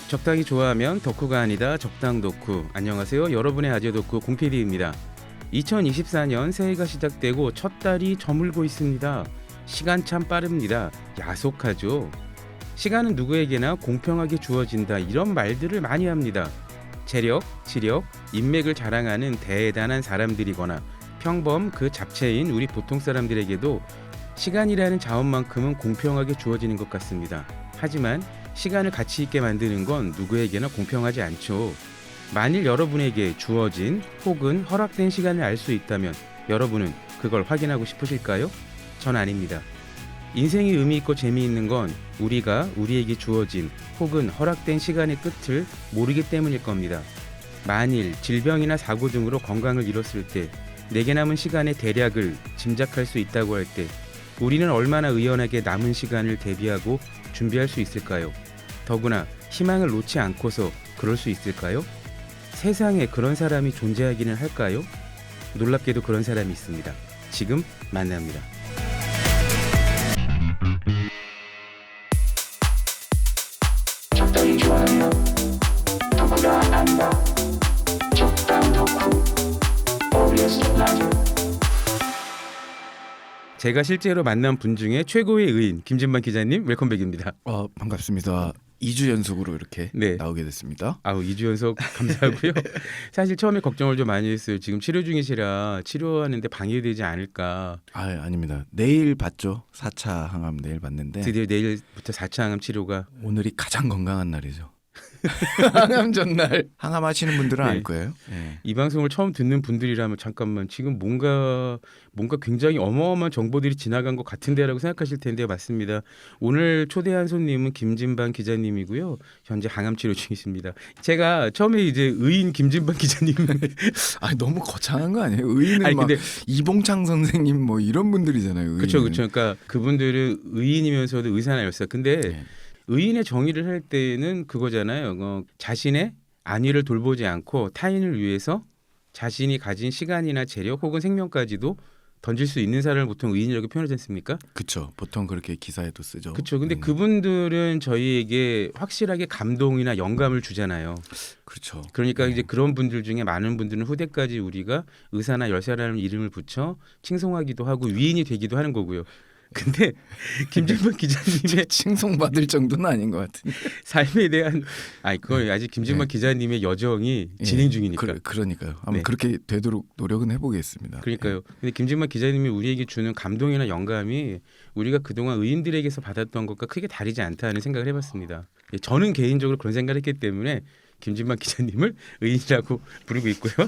적당히 좋아하면 덕후가 아니다. 적당 덕후. 안녕하세요. 여러분의 아재 덕후 공PD입니다. 2024년 새해가 시작되고 첫 달이 저물고 있습니다. 시간 참 빠릅니다. 야속하죠. 시간은 누구에게나 공평하게 주어진다. 이런 말들을 많이 합니다. 재력, 지력, 인맥을 자랑하는 대단한 사람들이거나 평범 그 잡채인 우리 보통 사람들에게도 시간이라는 자원만큼은 공평하게 주어지는 것 같습니다. 하지만 시간을 가치 있게 만드는 건 누구에게나 공평하지 않죠. 만일 여러분에게 주어진 혹은 허락된 시간을 알 수 있다면 여러분은 그걸 확인하고 싶으실까요? 전 아닙니다. 인생이 의미 있고 재미있는 건 우리가 우리에게 주어진 혹은 허락된 시간의 끝을 모르기 때문일 겁니다. 만일 질병이나 사고 등으로 건강을 잃었을 때 내게 남은 시간의 대략을 짐작할 수 있다고 할 때 우리는 얼마나 의연하게 남은 시간을 대비하고 준비할 수 있을까요? 더구나 희망을 놓지 않고서 그럴 수 있을까요? 세상에 그런 사람이 존재하기는 할까요? 놀랍게도 그런 사람이 있습니다. 지금 만납니다. 적당히 좋아하며 덕후가 아니다. 적당 덕후 OBS 라디오. 제가 실제로 만난 분 중에 최고의 의인 김진만 기자님 웰컴백입니다. 반갑습니다. 2주 연속으로 이렇게 네. 나오게 됐습니다. 2주 연속 감사하고요. 사실 처음에 걱정을 좀 많이 했어요. 지금 치료 중이시라 치료하는데 방해되지 않을까. 아닙니다. 내일 받죠. 4차 항암 내일 받는데 드디어 내일부터 4차 항암 치료가 오늘이 가장 건강한 날이죠. 항암 전날 항암하시는 분들은 네. 알 거예요. 네. 이 방송을 처음 듣는 분들이라면 잠깐만 지금 뭔가 굉장히 어마어마한 정보들이 지나간 것 같은데라고 생각하실 텐데 맞습니다. 오늘 초대한 손님은 김진반 기자님이고요. 현재 항암 치료 중이십니다. 제가 처음에 이제 의인 김진반 기자님 너무 거창한 거 아니에요? 의인은 아니, 막 근데 이봉창 선생님 뭐 이런 분들이잖아요. 그렇죠. 그러니까 그분들은 의인이면서도 의사나 열사. 근데 네. 의인의 정의를 할 때는 그거잖아요. 자신의 안위를 돌보지 않고 타인을 위해서 자신이 가진 시간이나 재력 혹은 생명까지도 던질 수 있는 사람을 보통 의인이라고 표현하지 않습니까? 그렇죠. 보통 그렇게 기사에도 쓰죠. 그렇죠. 근데 그분들은 저희에게 확실하게 감동이나 영감을 주잖아요. 그렇죠. 그러니까 이제 그런 분들 중에 많은 분들은 후대까지 우리가 의사나 열사라는 이름을 붙여 칭송하기도 하고 위인이 되기도 하는 거고요. 근데 김진만 기자님의 칭송받을 정도는 아닌 것 같은데. 삶에 대한 그건 아직 김진만 기자님의 여정이 진행 중이니까. 그러니까요. 한번 네. 그렇게 되도록 노력은 해보겠습니다. 그러니까요. 근데 김진만 기자님이 우리에게 주는 감동이나 영감이 우리가 그동안 의인들에게서 받았던 것과 크게 다르지 않다는 생각을 해봤습니다. 저는 개인적으로 그런 생각을 했기 때문에 김진만 기자님을 의인이라고 부르고 있고요.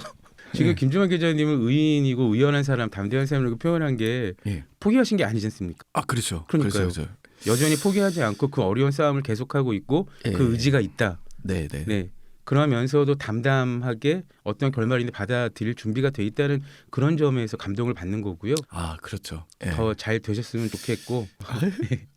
지금 김진만 기자님은 의인이고 의연한 사람, 담대한 사람이라고 표현한 게 포기하신 게 아니지 않습니까? 그렇죠. 그러니까요. 그렇죠. 여전히 포기하지 않고 그 어려운 싸움을 계속하고 있고 그 의지가 있다. 네. 그러면서도 담담하게 어떤 결말인데 받아들일 준비가 돼 있다는 그런 점에서 감동을 받는 거고요. 그렇죠. 더 잘 되셨으면 좋겠고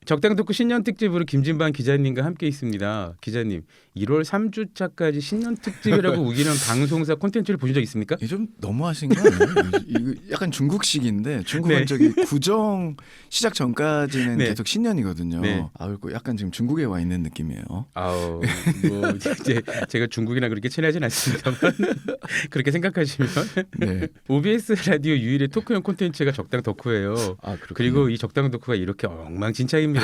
적당 덕후 신년 특집으로 김진반 기자님과 함께 있습니다. 기자님 1월 3주차까지 신년 특집이라고 우기는 방송사 콘텐츠를 보신 적 있습니까? 이게 좀 너무하신 거 아니에요? 이거 약간 중국식인데 중국은 저기 구정 시작 전까지는 계속 신년이거든요. 그리고 약간 지금 중국에 와 있는 느낌이에요. 이제 제가 중국이나 그렇게 친하진 않습니다만 그렇게 생각하시면 OBS 라디오 유일의 토크형 콘텐츠가 적당 덕후예요. 그리고 이 적당 덕후가 이렇게 엉망진창입니다.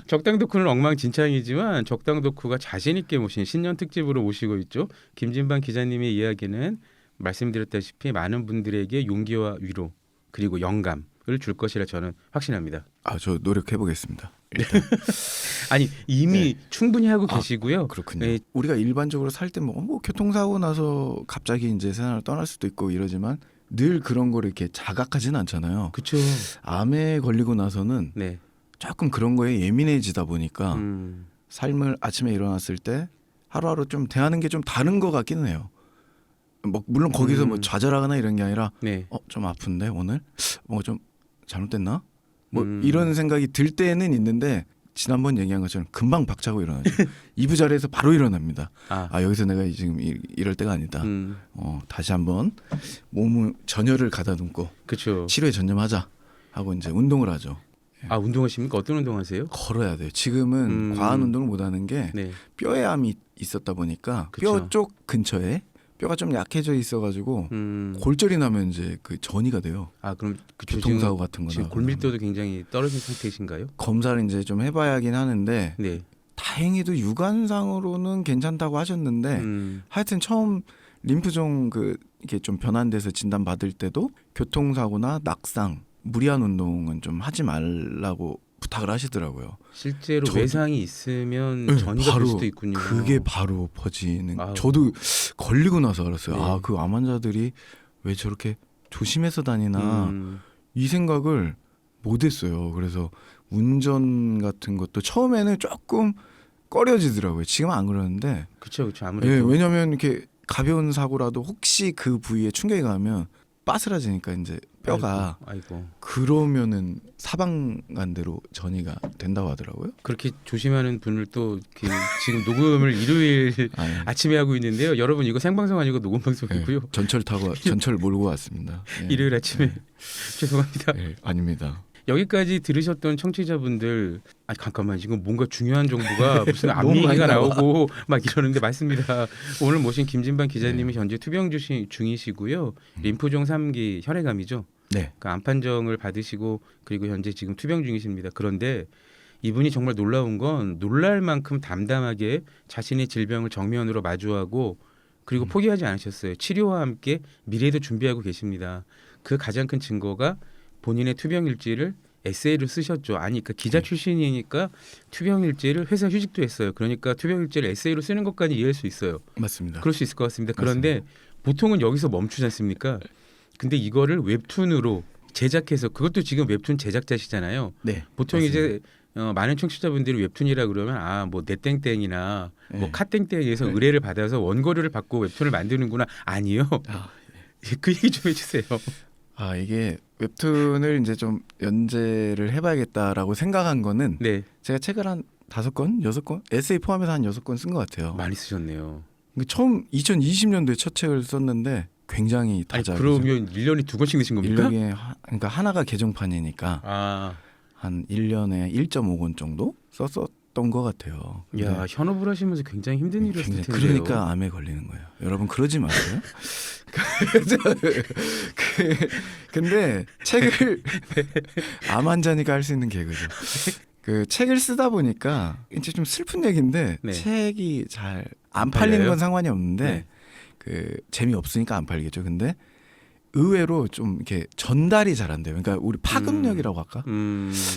적당 덕후는 엉망진창이지만 적당 덕후가 자신 있게 모신 신년 특집으로 모시고 있죠. 김진반 기자님의 이야기는 말씀드렸다시피 많은 분들에게 용기와 위로 그리고 영감을 줄 것이라 저는 확신합니다. 저 노력해 보겠습니다. 이미 충분히 하고 계시고요. 그렇군요. 우리가 일반적으로 살 때 뭐 교통사고 나서 갑자기 이제 세상을 떠날 수도 있고 이러지만 늘 그런 거를 이렇게 자각하지는 않잖아요. 그렇죠. 암에 걸리고 나서는 조금 그런 거에 예민해지다 보니까 삶을 아침에 일어났을 때 하루하루 좀 대하는 게 좀 다른 것 같기는 해요. 물론 거기서 뭐 좌절하거나 이런 게 아니라 좀 아픈데 오늘 뭐 좀 잘못됐나? 이런 생각이 들 때는 있는데 지난번 얘기한 것처럼 금방 박차고 일어나죠. 2부 자리에서 바로 일어납니다. 여기서 내가 지금 이럴 때가 아니다. 다시 한번 몸을 전열을 가다듬고 그쵸. 치료에 전념하자 하고 이제 운동을 하죠. 운동하십니까? 어떤 운동하세요? 걸어야 돼요. 지금은 과한 운동을 못 하는 게 네. 뼈에 암이 있었다 보니까 그쵸. 뼈 쪽 근처에 뼈가 좀 약해져 있어가지고 골절이 나면 이제 그 전이가 돼요. 그럼 교통사고 같은 거나. 지금 골밀도도 굉장히 떨어진 상태이신가요? 검사를 이제 좀 해봐야 하긴 하는데 네. 다행히도 육안상으로는 괜찮다고 하셨는데 하여튼 처음 림프종 이게 좀 변환돼서 진단 받을 때도 교통사고나 낙상, 무리한 운동은 좀 하지 말라고 부탁을 하시더라고요. 실제로 외상이 있으면 전이가 될 수도 있군요. 그게 바로 퍼지는. 저도 걸리고 나서 알았어요. 네. 그 암 환자들이 왜 저렇게 조심해서 다니나 이 생각을 못했어요. 그래서 운전 같은 것도 처음에는 조금 꺼려지더라고요. 지금은 안 그러는데. 그렇죠. 아무래도. 왜냐하면 이렇게 가벼운 사고라도 혹시 그 부위에 충격이 가면 빠스라지니까 이제 뼈가 아이고. 그러면은 사방간대로 전이가 된다고 하더라고요. 그렇게 조심하는 분을 또 지금 녹음을 일요일 아침에 하고 있는데요. 여러분 이거 생방송 아니고 녹음 방송이고요. 네, 전철 몰고 왔습니다. 네. 일요일 아침에 죄송합니다. 네, 아닙니다. 여기까지 들으셨던 청취자분들 잠깐만 지금 뭔가 중요한 정보가 무슨 암 얘기가 나오고 막 이러는데 맞습니다. 오늘 모신 김진반 기자님이 현재 투병 중이시고요. 림프종 3기 혈액암이죠. 네. 그 암 판정을 받으시고 그리고 현재 지금 투병 중이십니다. 그런데 이분이 정말 놀라운 건 놀랄 만큼 담담하게 자신의 질병을 정면으로 마주하고 그리고 포기하지 않으셨어요. 치료와 함께 미래도 준비하고 계십니다. 그 가장 큰 증거가 본인의 투병 일지를 에세이로 쓰셨죠. 그러니까 기자 출신이니까 투병 일지를 회사 휴직도 했어요. 그러니까 투병 일지를 에세이로 쓰는 것까지 이해할 수 있어요. 맞습니다. 그럴 수 있을 것 같습니다. 그런데 보통은 여기서 멈추지 않습니까? 근데 이거를 웹툰으로 제작해서 그것도 지금 웹툰 제작자시잖아요. 네. 보통 맞습니다. 이제 많은 청취자분들이 웹툰이라 그러면 뭐 넷땡땡이나 뭐 카땡땡에서 의뢰를 받아서 원고료를 받고 웹툰을 만드는구나. 아니요. 그 얘기 좀 해주세요. 이게 웹툰을 이제 좀 연재를 해봐야겠다라고 생각한 거는 제가 책을 한 5권, 6권, 에세이 포함해서 한 6권 쓴 것 같아요. 많이 쓰셨네요. 처음 2020년도에 첫 책을 썼는데 굉장히 다작이죠. 그러면 1년에 2권씩 내신 겁니까? 1년에 그러니까 하나가 개정판이니까 한 1년에 1.5권 정도 썼었던 것 같아요. 야, 현업을 하시면서 굉장히 힘든 일이었을 텐데요. 그러니까 암에 걸리는 거예요. 여러분 그러지 마세요. 근데 책을 암 환자니까 할 수 있는 개그죠. 그 책을 쓰다 보니까 이제 좀 슬픈 얘기인데 책이 잘 안 팔리는 건 상관이 없는데 그 재미없으니까 안 팔리겠죠. 근데 의외로 좀 이렇게 전달이 잘 안 돼요. 그러니까 우리 파급력이라고 할까?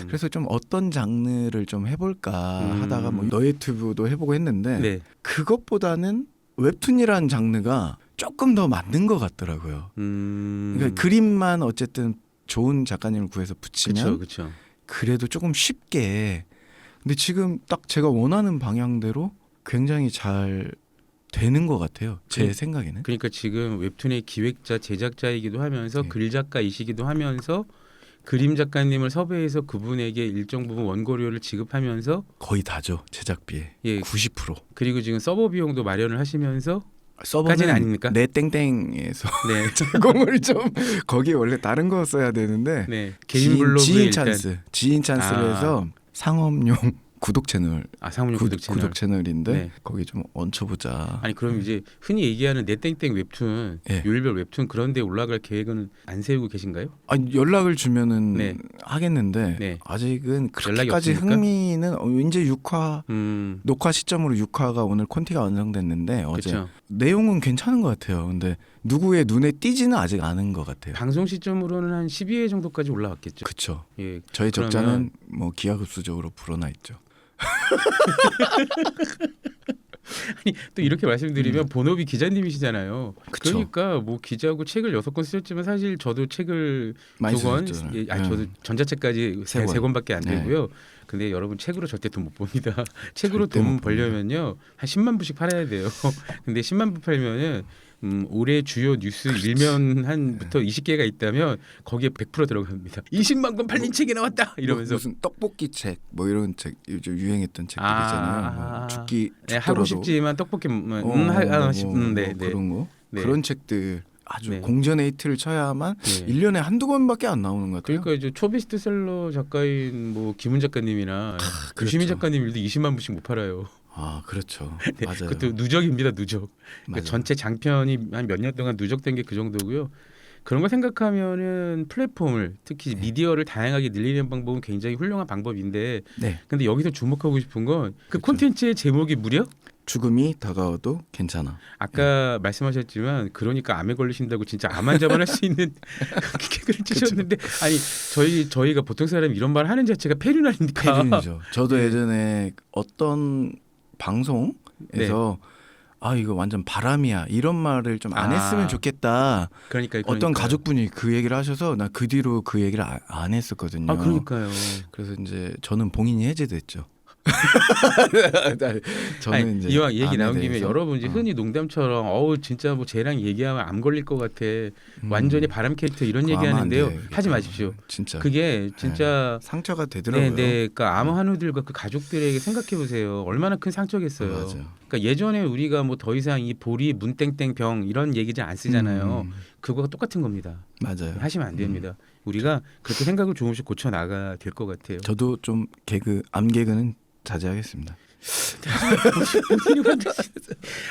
그래서 좀 어떤 장르를 좀 해볼까 하다가 뭐 너튜브도 해보고 했는데 그것보다는 웹툰이라는 장르가 조금 더 맞는 것 같더라고요. 그러니까 그림만 어쨌든 좋은 작가님을 구해서 붙이면 그쵸. 그래도 조금 쉽게. 근데 지금 딱 제가 원하는 방향대로 굉장히 잘 되는 것 같아요. 제 생각에는. 그러니까 지금 웹툰의 기획자, 제작자이기도 하면서 글 작가이시기도 하면서 그림 작가님을 섭외해서 그분에게 일정 부분 원고료를 지급하면서 거의 다죠. 제작비에 90%. 그리고 지금 서버 비용도 마련을 하시면서 서버는 아닙니까? 내 땡땡에서 제공을 좀 거기 원래 다른 거 써야 되는데 개인 블로그에 지인 찬스를 해서 상업용 구독 채널, 구독 채널인데 거기 좀 얹혀보자. 아니 그럼 이제 흔히 얘기하는 내 땡땡 웹툰, 요일별 웹툰 그런 데 올라갈 계획은 안 세우고 계신가요? 아니 연락을 주면은 하겠는데 아직은 그렇게까지 흥미는 이제 6화 녹화 시점으로 6화가 오늘 콘티가 완성됐는데 어제 내용은 괜찮은 것 같아요. 근데 누구의 눈에 띄지는 아직 않은 것 같아요. 방송 시점으로는 한 12회 정도까지 올라왔겠죠. 그렇죠. 저희 적자는 뭐 기하급수적으로 불어나 있죠. 아니 또 이렇게 말씀드리면 본업이 기자님이시잖아요. 그쵸. 그러니까 뭐 기자고 책을 6권 쓰셨지만 사실 저도 책을 많이 2권, 쓰셨잖아요. 저도 전자책까지 3권밖에 안 되고요. 근데 여러분 책으로 절대 돈 못 봅니다. 책으로 돈 벌려면요 한 10만 부씩 팔아야 돼요. 근데 10만 부 팔면은 올해 주요 뉴스 일면 한부터 20개가 있다면 거기에 100% 들어갑니다. 20만 권 팔린 책이 나왔다 이러면서 무슨 떡볶이 책 뭐 이런 책 요즘 유행했던 책들 있잖아요. 뭐 죽더라도 하고 싶지만 떡볶이 네, 그런 거 네. 그런 책들 아주 네. 공전의 히트를 쳐야만 네. 1년에 한두 권밖에 안 나오는 것 같아요. 그러니까 이제 초베스트셀러 작가인 뭐 김훈 작가님이나 유시민 그렇죠. 작가님 일도 20만 부씩 못 팔아요. 아 그렇죠. 네, 맞아요. 그것도 누적입니다. 누적. 그러니까 맞아요. 전체 장편이 한 몇 년 동안 누적된 게 그 정도고요. 그런 거 생각하면은 플랫폼을 특히 네. 미디어를 다양하게 늘리는 방법은 굉장히 훌륭한 방법인데 네. 근데 여기서 주목하고 싶은 건 그 그렇죠. 콘텐츠의 제목이 무려 죽음이 다가와도 괜찮아. 아까 말씀하셨지만 그러니까 암에 걸리신다고 진짜 암 환자만 할 수 있는 개그를 치셨는데 아니 저희가 보통 사람이 이런 말 하는 자체가 폐륜 아닙니까? 폐륜이죠. 저도 네. 예전에 어떤 방송에서 아 이거 완전 바람이야 이런 말을 좀 안 했으면 좋겠다. 그러니까 어떤 가족분이 그 얘기를 하셔서 나 그 뒤로 그 얘기를 안 했었거든요. 아 그러니까요. 그래서 이제 저는 봉인이 해제됐죠. 저는 아니, 이제 이왕 얘기 암에 나온 김에 대해서, 여러분 이제 흔히 농담처럼 어우 진짜 뭐 쟤랑 얘기하면 암 걸릴 것 같아 완전히 바람 캐릭터 이런 그거 하면 안 얘기하는데요. 돼. 하지 마십시오. 진짜 그게 진짜 상처가 되더라고요. 그러니까 암 환우들과 그 가족들에게 생각해 보세요. 얼마나 큰 상처겠어요. 맞아. 그러니까 예전에 우리가 뭐 더 이상 이 보리 문땡땡 병 이런 얘기 잘 안 쓰잖아요. 그거가 똑같은 겁니다. 맞아요. 하시면 안 됩니다. 우리가 그렇게 생각을 조금씩 고쳐 나가야 될 것 같아요. 저도 좀 암 개그는 자제하겠습니다.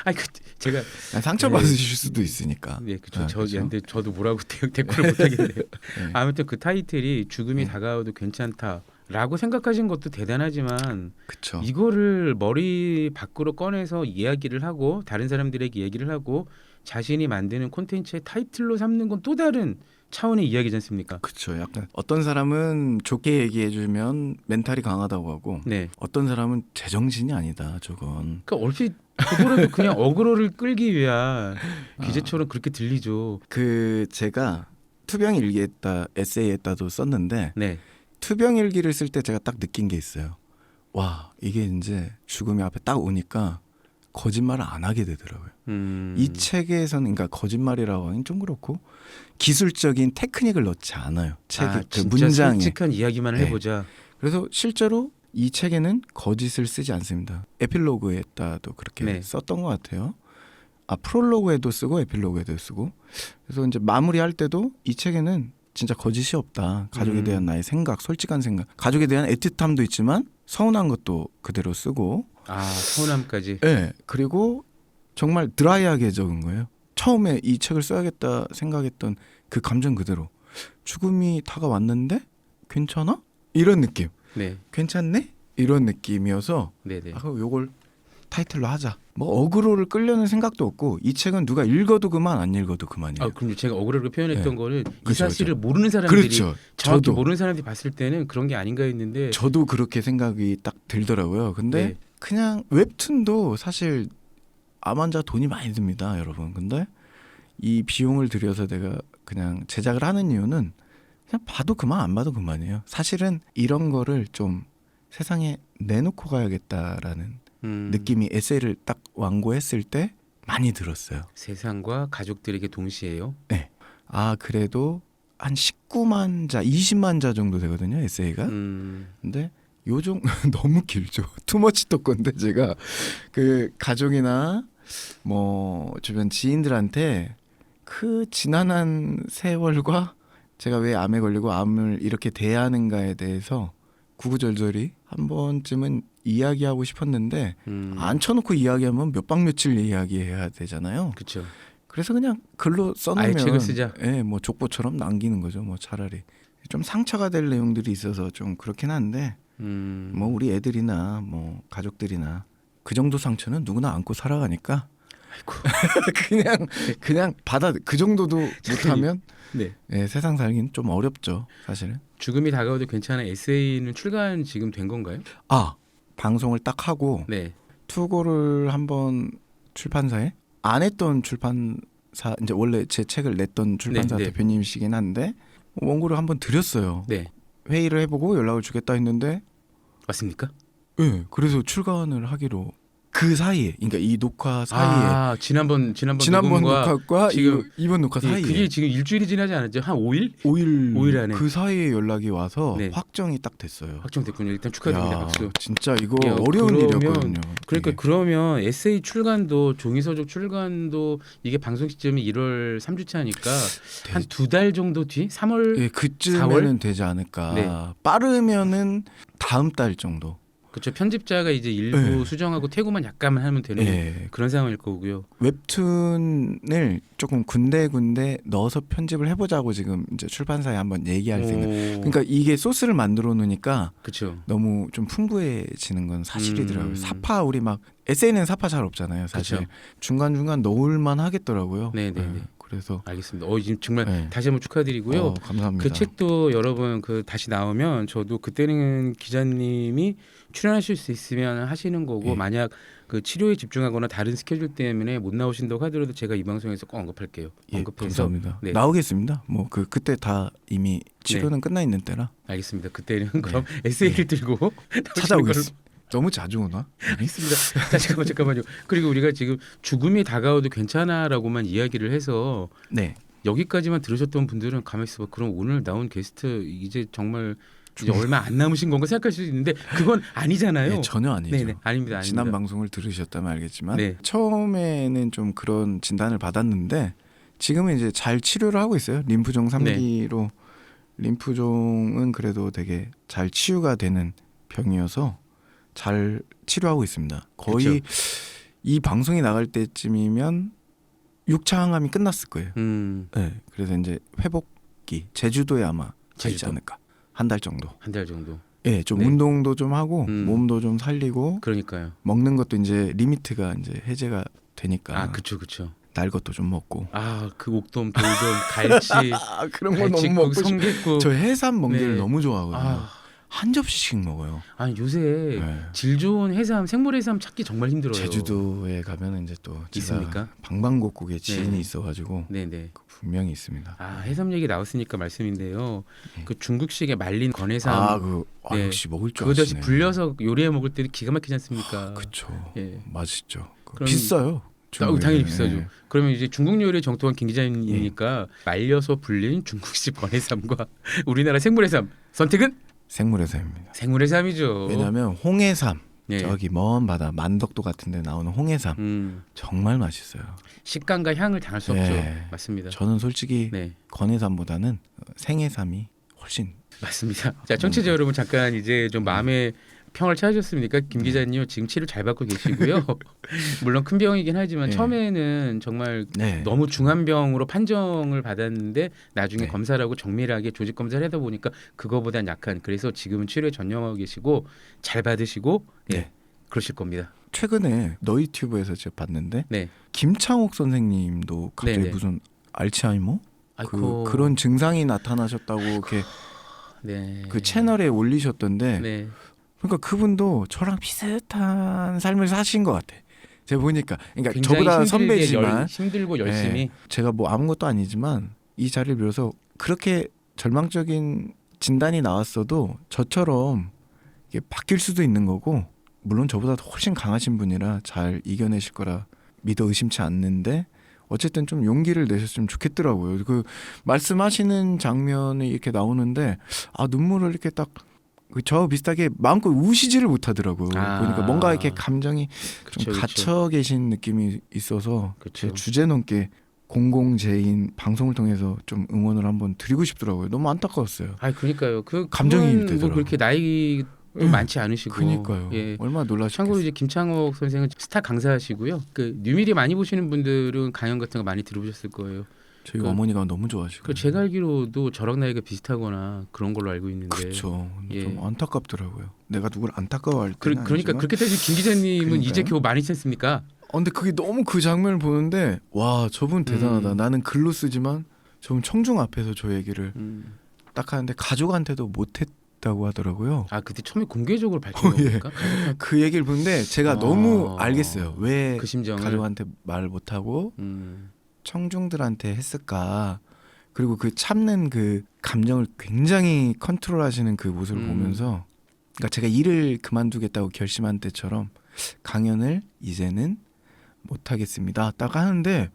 아니 제가 상처 받으실 수도 있으니까. 네, 그렇죠. 그렇죠? 근데 저도 뭐라고 댓글을 못 하겠네요. 네. 아무튼 그 타이틀이 죽음이 다가와도 괜찮다라고 생각하신 것도 대단하지만 그렇죠. 이거를 머리 밖으로 꺼내서 이야기를 하고 다른 사람들에게 얘기를 하고 자신이 만드는 콘텐츠의 타이틀로 삼는 건 또 다른 차원의 이야기지 않습니까? 그렇죠. 약간 어떤 사람은 좋게 얘기해 주면 멘탈이 강하다고 하고 네. 어떤 사람은 제정신이 아니다. 저건. 그러니까 얼핏 그거라도 그냥 어그로를 끌기 위한 기재처럼 그렇게 들리죠. 그 제가 투병일기했다 에세이했다도 썼는데 네. 투병일기를 쓸 때 제가 딱 느낀 게 있어요. 와 이게 이제 죽음이 앞에 딱 오니까 거짓말을 안 하게 되더라고요. 이 책에서는 그러니까 거짓말이라고 하긴 좀 그렇고 기술적인 테크닉을 넣지 않아요. 책의 그 진짜 문장에. 솔직한 이야기만 해보자. 그래서 실제로 이 책에는 거짓을 쓰지 않습니다. 에필로그에다도 그렇게 네. 썼던 것 같아요. 프롤로그에도 쓰고 에필로그에도 쓰고. 그래서 이제 마무리할 때도 이 책에는 진짜 거짓이 없다. 가족에 대한 나의 생각, 솔직한 생각. 가족에 대한 애틋함도 있지만 서운한 것도 그대로 쓰고. 서운함까지. 네. 그리고 정말 드라이하게 적은 거예요. 처음에 이 책을 써야겠다 생각했던 그 감정 그대로. 죽음이 다가왔는데 괜찮아? 이런 느낌. 네. 괜찮네? 이런 느낌이어서 네네. 요걸 타이틀로 하자. 뭐 어그로를 끌려는 생각도 없고 이 책은 누가 읽어도 그만 안 읽어도 그만이에요. 그럼 제가 어그로를 표현했던 거는 이 그렇죠, 사실을 그렇죠. 모르는 사람들이 그렇죠. 정확히 저도. 모르는 사람들이 봤을 때는 그런 게 아닌가 했는데 저도 그렇게 생각이 딱 들더라고요. 근데 네. 그냥 웹툰도 사실 암 환자 돈이 많이 듭니다, 여러분. 근데 이 비용을 들여서 내가 그냥 제작을 하는 이유는 그냥 봐도 그만 안 봐도 그만이에요. 사실은 이런 거를 좀 세상에 내놓고 가야겠다라는 느낌이 에세이를 딱 완고했을 때 많이 들었어요. 세상과 가족들에게 동시에요. 네. 그래도 한 19만 자, 20만 자 정도 되거든요, 에세이가. 근데 요즘 너무 길죠. 투머치 토크인데 제가 그 가족이나 뭐 주변 지인들한테 그 지난한 세월과 제가 왜 암에 걸리고 암을 이렇게 대하는가에 대해서 구구절절히 한 번쯤은 이야기하고 싶었는데 앉혀놓고 이야기하면 몇 박 며칠 이야기해야 되잖아요. 그렇죠. 그래서 그냥 글로 아예 써놓으면 책을 쓰자. 뭐 족보처럼 남기는 거죠. 뭐 차라리 좀 상처가 될 내용들이 있어서 좀 그렇긴 한데 뭐 우리 애들이나 뭐 가족들이나 그 정도 상처는 누구나 안고 살아가니까 그냥 받아 그 정도도 못하면 네. 세상 살기는 좀 어렵죠, 사실은. 죽음이 다가와도 괜찮아 에세이는 출간 지금 된 건가요? 방송을 딱 하고 네. 투고를 한번 출판사에 안 했던 출판사 이제 원래 제 책을 냈던 출판사 네. 대표님이시긴 한데 원고를 한번 드렸어요. 네. 회의를 해보고 연락을 주겠다 했는데 맞습니까? 네, 그래서 출간을 하기로 그 사이에, 그러니까 이 녹화 사이에 지난번 녹화과 지금 이번 녹화 사이에 그게 지금 일주일이 지나지 않았죠? 한 5일? 5일 안에 그 사이에 연락이 와서 네. 확정이 딱 됐어요. 확정됐군요. 일단 축하드립니다. 야, 박수. 진짜 이거 야, 어려운 그러면- 일이었거든요. 그러니까 이게. 그러면 에세이 출간도 종이서적 출간도 이게 방송 시점이 1월 3주차니까 한 2달 정도 뒤? 3월? 예, 그쯤에는 되지 않을까. 네. 빠르면은 다음 달 정도. 그렇죠. 편집자가 이제 일부 네. 수정하고 퇴고만 약간만 하면 되는 예. 그런 상황일 거고요. 웹툰을 조금 군데군데 넣어서 편집을 해보자고 지금 이제 출판사에 한번 얘기할 수 있는. 그러니까 이게 소스를 만들어 놓으니까 그렇죠. 너무 좀 풍부해지는 건 사실이더라고요. 음. 사파 우리 막 에세이는 사파 잘 없잖아요. 사실 그쵸. 중간 넣을만 하겠더라고요. 네네네. 예, 그래서 알겠습니다. 지금 정말 네. 다시 한번 축하드리고요. 감사합니다. 그 책도 여러분 그 다시 나오면 저도 그때는 기자님이 출연하실 수 있으면 하시는 거고 예. 만약 그 치료에 집중하거나 다른 스케줄 때문에 못 나오신다고 하더라도 제가 이 방송에서 꼭 언급할게요. 예, 언급해서 감사합니다. 네. 나오겠습니다. 뭐 그때 다 이미 치료는 끝나 있는 때라 알겠습니다. 그때는 그럼 에세이를 들고 찾아오겠습니다. 너무 자주 오나? 알겠습니다. 자, 잠깐만요. 그리고 우리가 지금 죽음이 다가와도 괜찮아라고만 이야기를 해서 네. 여기까지만 들으셨던 분들은 가만히 있어봐. 그럼 오늘 나온 게스트 이제 정말 이제 얼마 안 남으신 건가 생각할 수 있는데 그건 아니잖아요. 네, 전혀 아니죠. 네네, 아닙니다. 지난 방송을 들으셨다면 알겠지만 네. 처음에는 좀 그런 진단을 받았는데 지금은 이제 잘 치료를 하고 있어요. 림프종 3기로 림프종은 그래도 되게 잘 치유가 되는 병이어서 잘 치료하고 있습니다. 거의 그쵸. 이 방송이 나갈 때쯤이면 6차 항암이 끝났을 거예요. 네, 그래서 이제 회복기 제주도에 아마 가 있지 제주도. 않을까. 한 달 정도. 한 달 정도. 예, 좀 네. 운동도 좀 하고 음. 몸도 좀 살리고 그러니까요. 먹는 것도 이제 리미트가 이제 해제가 되니까 그렇죠. 날 것도 좀 먹고. 그 옥돔, 돌돔, 갈치, 그런 갈치국, 성게국. 저 해삼 먹기를 네. 너무 좋아하거든요. 아, 한 접시씩 먹어요. 아니 요새 네. 질 좋은 해삼, 생물 해삼 찾기 정말 힘들어요. 제주도에 가면 이제 또 제가 있습니까? 방방곡곡에 지인이 네. 있어가지고 네네. 분명히 있습니다. 해삼 얘기 나왔으니까 말씀인데요. 네. 그 중국식의 말린 건해삼 네. 네. 역시 먹을 줄 그거 다시 아시네. 불려서 요리해 먹을 때는 기가 막히지 않습니까? 그쵸. 예. 맛있죠. 그럼- 비싸요. 중국에. 당연히 비싸죠. 예. 그러면 이제 중국 요리에 정통한 김 기자님이니까 말려서 불린 중국식 건해삼과 우리나라 생물해삼 선택은 생물해삼입니다. 생물해삼이죠. 왜냐하면 홍해삼 예. 저기 먼 바다 만덕도 같은데 나오는 홍해삼 정말 맛있어요. 식감과 향을 당할 수 예. 없죠. 맞습니다. 저는 솔직히 네. 건해삼보다는 생해삼이 훨씬 맞습니다. 자, 청취자 여러분 잠깐 이제 좀 마음의 평을 찾으셨습니까? 김 기자님 지금 치료 잘 받고 계시고요. 물론 큰 병이긴 하지만 네. 처음에는 정말 네. 너무 중한 병으로 판정을 받았는데 나중에 네. 검사를 하고 정밀하게 조직 검사를 하다 보니까 그거보단 약한 그래서 지금은 치료에 전념하고 계시고 잘 받으시고 네. 그러실 겁니다. 최근에 너희튜브에서 제가 봤는데 네. 김창옥 선생님도 갑자기 네네. 무슨 알츠하이머 아이고. 그런 증상이 나타나셨다고 이렇게 네. 그 채널에 올리셨던데 네. 그러니까 그분도 저랑 비슷한 삶을 사신 것 같아. 제가 보니까 그러니까 굉장히 저보다 힘들게 선배지만 힘들고 열심히 네, 제가 뭐 아무것도 아니지만 이 자리를 빌어서 그렇게 절망적인 진단이 나왔어도 저처럼 이게 바뀔 수도 있는 거고 물론 저보다 훨씬 강하신 분이라 잘 이겨내실 거라 믿어 의심치 않는데 어쨌든 좀 용기를 내셨으면 좋겠더라고요. 그 말씀하시는 장면이 이렇게 나오는데 눈물을 이렇게 딱 저 비슷하게 마음껏 우시지를 못하더라고요. 보니까 뭔가 이렇게 감정이 좀 갇혀 계신 느낌이 있어서 제 주제넘게 공공재인 방송을 통해서 좀 응원을 한번 드리고 싶더라고요. 너무 안타까웠어요. 그러니까요. 감정이 뭐 되더라고요. 그렇게 나이도 많지 않으시고. 그러니까요. 예. 얼마나 놀라셨겠어요. 참고로 이제 김창옥 선생은 스타 강사하시고요. 그 뉴미디 많이 보시는 분들은 강연 같은 거 많이 들어보셨을 거예요. 저희 어머니가 너무 좋아하시고. 제가 알기로도 저랑 나이가 비슷하거나 그런 걸로 알고 있는데. 그렇죠. 예. 좀 안타깝더라고요. 내가 누굴 안타까워할 때는 그러니까 그렇게 따지면 김 기자님은 그러니까요. 이제 겨우 많이 쳤습니까? 근데 그게 너무 그 장면을 보는데 와 저분 대단하다. 나는 글로 쓰지만 저분 청중 앞에서 저 얘기를 딱 하는데 가족한테도 못했다고 하더라고요. 그때 처음에 공개적으로 밝힌 겁니까? 그 얘기를 보는데 제가 너무 알겠어요. 왜 그 심정을 가족한테 말 못하고 청중들한테 했을까. 그리고 그 참는 그 감정을 굉장히 컨트롤하시는 그 모습을 보면서 그러니까 제가 일을 그만두겠다고 결심한 때처럼 강연을 이제는 못 하겠습니다. 딱 하는데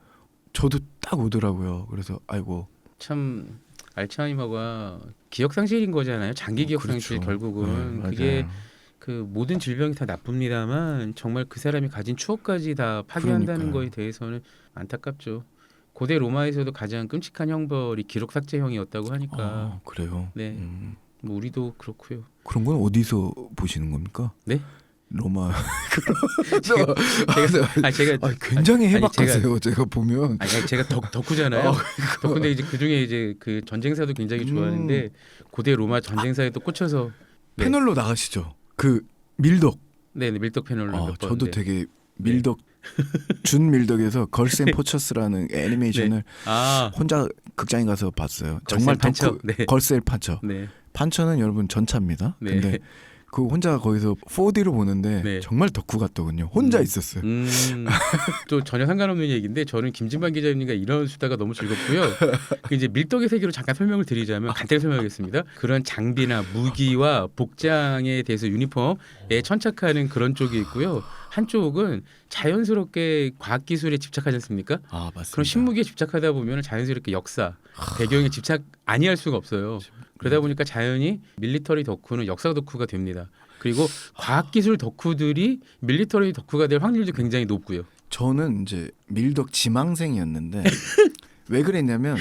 저도 딱 오더라고요. 그래서 아이고 참 알츠하이머가 기억 상실인 거잖아요. 장기 기억 그렇죠. 상실 결국은 네, 그게 맞아요. 그 모든 질병이 다 나쁩니다만 정말 그 사람이 가진 추억까지 다 파괴한다는 그러니까요. 거에 대해서는 안타깝죠. 고대 로마에서도 가장 끔찍한 형벌이 기록 삭제형이었다고 하니까 아, 그래요. 네. 뭐 우리도 그렇고요. 그런 건 어디서 보시는 겁니까? 네? 로마. 제가 굉장히 아니, 해박하세요. 제가 보면. 아니 제가 덕후잖아요. 덕후인데 이제 그 중에 이제 그 전쟁사도 굉장히 좋아하는데 고대 로마 전쟁사에 또 꽂혀서 네. 패널로 나가시죠. 그 밀덕. 네, 밀덕 패널로 몇 번. 저도 네. 되게 밀덕 준 밀덕에서 걸스 앤 포처스라는 애니메이션을 네. 아, 혼자 극장에 가서 봤어요. 걸스 정말 앤 판처? 덕후. 네. 걸스 앤 판처. 네. 판처는 여러분 전차입니다. 네. 근데 그 혼자 거기서 4D로 보는데 네. 정말 덕후 같더군요. 혼자 있었어요. 또 전혀 상관없는 얘기인데 저는 김진반 기자님과 이런 수다가 너무 즐겁고요. 그 이제 밀덕의 세계로 잠깐 설명을 드리자면 간단히 설명하겠습니다. 그런 장비나 무기와 복장에 대해서 유니폼에 천착하는 그런 쪽이 있고요. 한쪽은 자연스럽게 과학 기술에 집착하지 않습니까? 아, 맞습니다. 그런 신무기에 집착하다 보면 자연스럽게 역사, 배경에 집착 아니할 수가 없어요. 그러다 보니까 자연히 밀리터리 덕후는 역사 덕후가 됩니다. 그리고 과학기술 덕후들이 밀리터리 덕후가 될 확률도 굉장히 높고요. 저는 이제 밀덕 지망생이었는데 왜 그랬냐면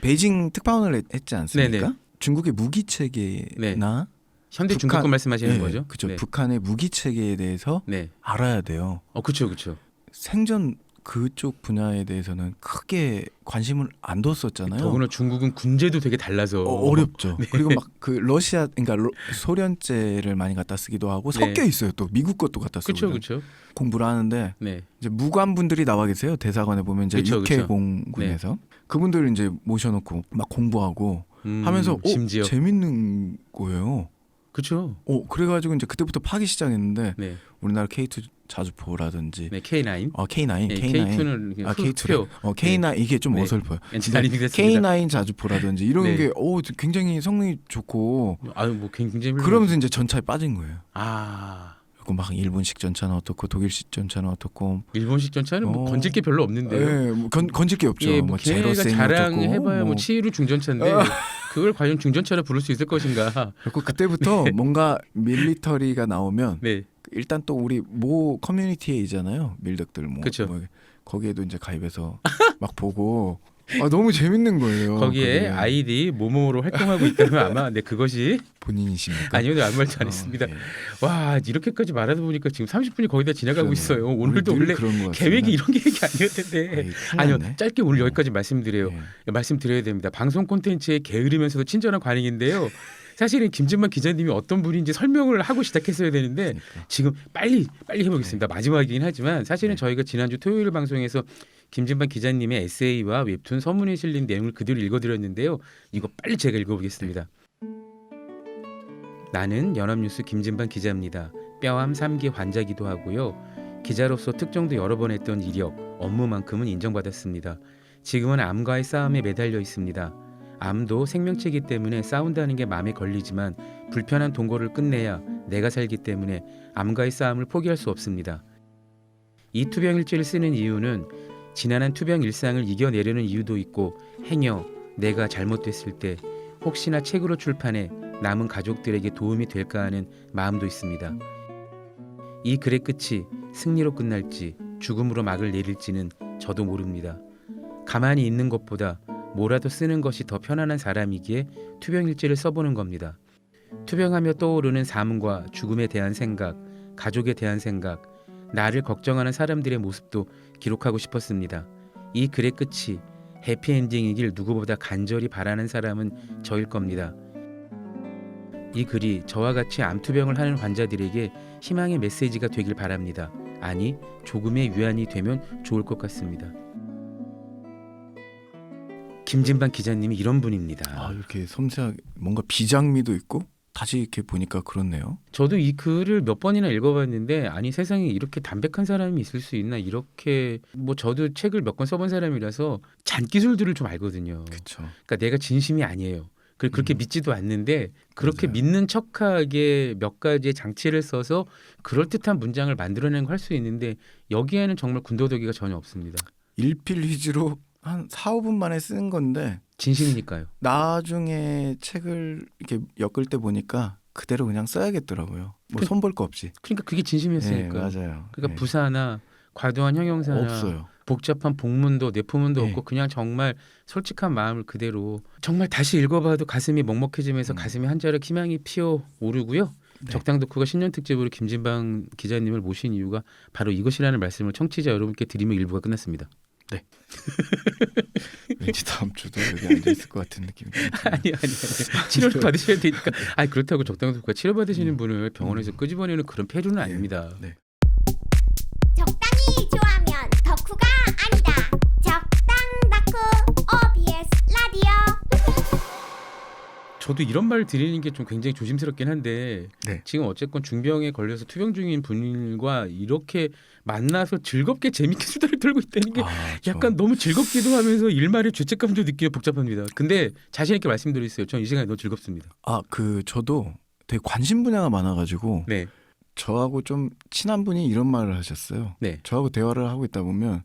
베이징 특파원을 했지 않습니까? 네네. 중국의 무기 체계나 현대 중국 거 말씀하시는 네, 거죠? 그렇죠. 네. 북한의 무기 체계에 대해서 네. 알아야 돼요. 그렇죠, 그렇죠. 생전 그쪽 분야에 대해서는 크게 관심을 안 뒀었잖아요. 더구나 중국은 군제도 되게 달라서 어렵죠. 그리고 막 그 러시아, 그러니까 소련제를 많이 갖다 쓰기도 하고 네. 섞여 있어요. 또 미국 것도 갖다 쓰고 그렇죠, 그렇죠. 공부를 하는데 네. 이제 무관분들이 나와 계세요. 대사관에 보면 이제 그쵸, 육해 그쵸. 공군에서 그분들 이제 모셔놓고 막 공부하고 하면서 심지어 재밌는 거예요. 그렇죠. 그래가지고 이제 그때부터 파기 시작했는데 네. 우리나라 K2 자주포라든지 네, K9. K9, 네, K9. K2는 K2. K9 이게 좀 네. 어설퍼요. 엔지니어링 됐습니다. K9 자주포라든지 이런 네. 게 굉장히 성능이 좋고 뭐 굉장히 그러면서 이제 전차에 빠진 거예요. 그리고 막 일본식 전차는 어떻고 독일식 전차는 어떻고 일본식 전차는 뭐 건질 게 별로 없는데요. 네, 뭐 건질 게 없죠. 예, 뭐 걔네가 제로센이 자랑해봐야 어떻고, 뭐 치이루 중전차인데 그걸 과연 중전차라 부를 수 있을 것인가? 그리고 그때부터 뭔가 밀리터리가 나오면 네, 일단 또 우리 모 커뮤니티에이잖아요. 밀덕들 뭐, 그쵸. 뭐 거기에도 이제 가입해서 막 보고 너무 재밌는 거예요. 거기에 그게. 아이디 모모로 활동하고 있다면 아마 네 그것이 본인이십니까? 아니요, 아무 말도 안 했습니다. 네. 와 이렇게까지 말하다 보니까 지금 30분이 거의 다 지나가고 그러네요. 있어요. 오늘도 늘 원래 그런 것 계획이 같습니다. 이런 계획이 아니었는데 큰일 아니요, 났네. 짧게 오늘 여기까지 말씀드려요. 네. 말씀드려야 됩니다. 방송 콘텐츠에 게으르면서도 친절한 관행인데요. 사실은 김진만 기자님이 어떤 분인지 설명을 하고 시작했어야 되는데 그러니까. 지금 빨리 해보겠습니다. 마지막이긴 하지만 사실은 저희가 지난주 토요일 방송에서 김진반 기자님의 에세이와 웹툰 서문에 실린 내용을 그대로 읽어드렸는데요. 이거 빨리 제가 읽어보겠습니다. 나는 연합뉴스 김진반 기자입니다. 뼈암 3기 환자기도 하고요. 기자로서 특종도 여러 번 했던 이력, 업무만큼은 인정받았습니다. 지금은 암과의 싸움에 매달려 있습니다. 암도 생명체이기 때문에 싸운다는 게 마음에 걸리지만 불편한 동거를 끝내야 내가 살기 때문에 암과의 싸움을 포기할 수 없습니다. 이 투병일지를 쓰는 이유는 지난한 투병 일상을 이겨내려는 이유도 있고 행여 내가 잘못됐을 때 혹시나 책으로 출판해 남은 가족들에게 도움이 될까 하는 마음도 있습니다. 이 글의 끝이 승리로 끝날지 죽음으로 막을 내릴지는 저도 모릅니다. 가만히 있는 것보다 뭐라도 쓰는 것이 더 편안한 사람이기에 투병일지를 써보는 겁니다. 투병하며 떠오르는 삶과 죽음에 대한 생각, 가족에 대한 생각, 나를 걱정하는 사람들의 모습도 기록하고 싶었습니다. 이 글의 끝이 해피엔딩이길 누구보다 간절히 바라는 사람은 저일 겁니다. 이 글이 저와 같이 암투병을 하는 환자들에게 희망의 메시지가 되길 바랍니다. 아니, 조금의 위안이 되면 좋을 것 같습니다. 김진반 기자님이 이런 분입니다. 이렇게 섬세하게 뭔가 비장미도 있고 다시 이렇게 보니까 그렇네요. 저도 이 글을 몇 번이나 읽어봤는데 아니 세상에 이렇게 담백한 사람이 있을 수 있나 이렇게 뭐 저도 책을 몇 권 써본 사람이라서 잔기술들을 좀 알거든요. 그렇죠. 그러니까 내가 진심이 아니에요. 그렇게 믿지도 않는데 그렇게 맞아요. 믿는 척하게 몇 가지의 장치를 써서 그럴듯한 문장을 만들어내는 걸 할 수 있는데 여기에는 정말 군더더기가 전혀 없습니다. 일필휘지로 한 4, 5분 만에 쓴 건데 진심이니까요. 나중에 책을 이렇게 엮을 때 보니까 그대로 그냥 써야겠더라고요. 뭐 손볼 거 없이. 그러니까 그게 진심이었으니까. 네, 맞아요. 그러니까 네. 부사나 과도한 형용사나 없어요. 복잡한 복문도 내포문도 네. 없고 그냥 정말 솔직한 마음을 그대로 정말 다시 읽어봐도 가슴이 먹먹해지면서 가슴이 한자락 희망이 피어오르고요. 네. 적당 덕후가 신년 특집으로 김진방 기자님을 모신 이유가 바로 이것이라는 말씀을 청취자 여러분께 드리며 일부가 끝났습니다. 왠지 다음 주도 여기 앉아 있을 것 같은 느낌이. 아니 치료를 받으셔야 되니까. 아니 그렇다고 적당 덕후가 치료 받으시는 분을 병원에서 끄집어내는 그런 폐류는 아닙니다. 네. 적당히 좋아하면 덕후가 아니다. 적당 덕후 OBS 라디오. 저도 이런 말을 드리는 게 좀 굉장히 조심스럽긴 한데 네. 지금 어쨌건 중병에 걸려서 투병 중인 분과 이렇게 만나서 즐겁게 재밌게 수다를 떨고 있다는 게 약간 너무 즐겁기도 하면서 일말의 죄책감도 느끼고 복잡합니다. 근데 자신 있게 말씀드리겠어요. 전 이 시간이 너무 즐겁습니다. 저도 되게 관심 분야가 많아가지고 네. 저하고 좀 친한 분이 이런 말을 하셨어요. 네. 저하고 대화를 하고 있다 보면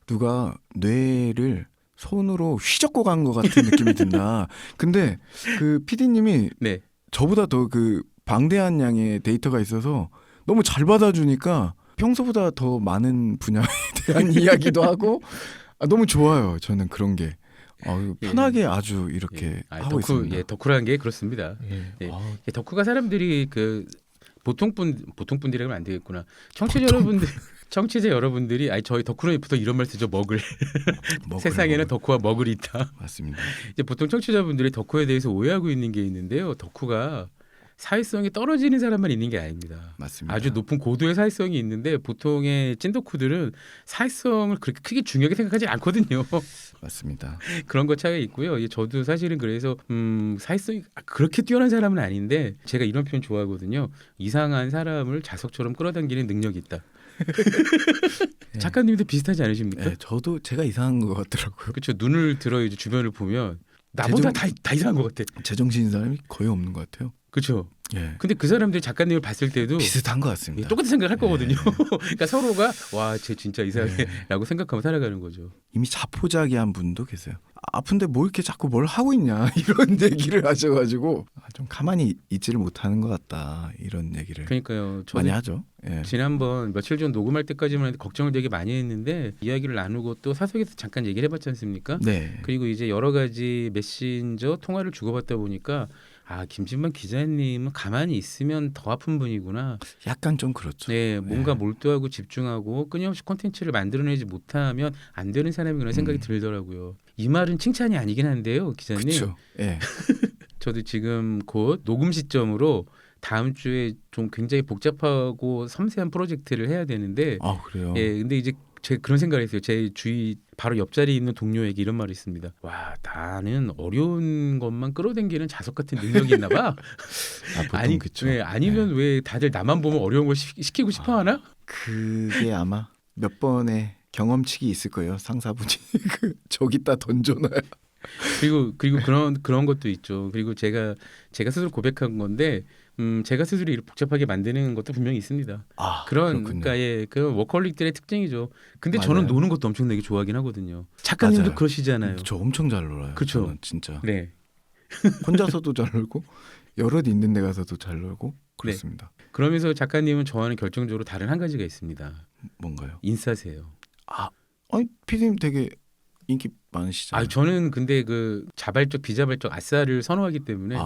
누가 뇌를 손으로 휘젓고 간 것 같은 느낌이 든다. 근데 그 PD님이 네. 저보다 더 그 방대한 양의 데이터가 있어서 너무 잘 받아주니까 평소보다 더 많은 분야에 대한 이야기도 하고 너무 좋아요. 저는 그런 게 편하게 아주 이렇게 하고 있습니다. 덕후라는 게 그렇습니다. 예. 덕후가 사람들이 그 보통 분들이라면 안 되겠구나. 청취자 여러분들이 저희 덕후로부터 이런 말 쓰죠. 먹을. 세상에는 덕후와 먹을 있다. 맞습니다. 이제 보통 청취자분들이 덕후에 대해서 오해하고 있는 게 있는데요. 덕후가 사회성이 떨어지는 사람만 있는 게 아닙니다. 맞습니다. 아주 높은 고도의 사회성이 있는데 보통의 찐덕후들은 사회성을 그렇게 크게 중요하게 생각하지 않거든요. 맞습니다. 그런 것 차이가 있고요. 저도 사실은 그래서 사회성이 그렇게 뛰어난 사람은 아닌데 제가 이런 표현 좋아하거든요. 이상한 사람을 자석처럼 끌어당기는 능력이 있다. 작가님도 비슷하지 않으십니까? 네, 저도 제가 이상한 것 같더라고요. 그렇죠. 눈을 들어 이제 주변을 보면 나보다 다 이상한 것 같아. 제정신인 사람이 거의 없는 것 같아요. 그렇죠. 예. 근데 그 사람들이 작가님을 봤을 때도 비슷한 것 같습니다. 똑같은 생각을 할 거거든요. 그러니까 서로가 와, 쟤 진짜 이상해라고 생각하면 살아가는 거죠. 이미 자포자기한 분도 계세요. 아픈데 뭐 이렇게 자꾸 뭘 하고 있냐 이런 얘기를 하셔가지고 좀 가만히 있지를 못하는 것 같다 이런 얘기를 그러니까요. 많이 하죠. 예. 지난번 며칠 전 녹음할 때까지만 해도 걱정을 되게 많이 했는데 이야기를 나누고 또 사석에서 잠깐 얘기를 해봤지 않습니까? 네. 그리고 이제 여러 가지 메신저 통화를 주고받다 보니까 김진만 기자님은 가만히 있으면 더 아픈 분이구나. 약간 좀 그렇죠. 네, 뭔가 몰두하고 집중하고 끊임없이 콘텐츠를 만들어내지 못하면 안 되는 사람이구나 생각이 들더라고요. 이 말은 칭찬이 아니긴 한데요, 기자님. 그렇죠. 예. 저도 지금 곧 녹음 시점으로 다음 주에 좀 굉장히 복잡하고 섬세한 프로젝트를 해야 되는데, 그래요. 예, 근데 이제 제가 그런 생각을 했어요. 제 주위 바로 옆자리에 있는 동료에게 이런 말이 있습니다. 와, 나는 어려운 것만 끌어당기는 자석 같은 능력이 있나 봐. 보통 그렇죠. 네, 아니면 왜 다들 나만 보면 어려운 걸 시키고 싶어 하나? 그게 아마 몇 번의 경험치기 있을 거예요. 상사분이 저기다 던져놔요. 그리고 그런 것도 있죠. 그리고 제가 스스로 고백한 건데 제가 스스로 이렇게 복잡하게 만드는 것도 분명히 있습니다. 그러니까 그 워커홀릭들의 특징이죠. 근데 맞아요. 저는 노는 것도 엄청나게 좋아하긴 하거든요. 작가님도 맞아요. 그러시잖아요. 저 엄청 잘 놀아요. 그렇죠. 저는 진짜. 네. 혼자서도 잘 놀고 여럿 있는 데 가서도 잘 놀고 그렇습니다. 네. 그러면서 작가님은 저와는 결정적으로 다른 한 가지가 있습니다. 뭔가요? 인싸세요. 피디님 되게 인기 많으시잖아요. 저는 근데 그 자발적 비자발적 아싸를 선호하기 때문에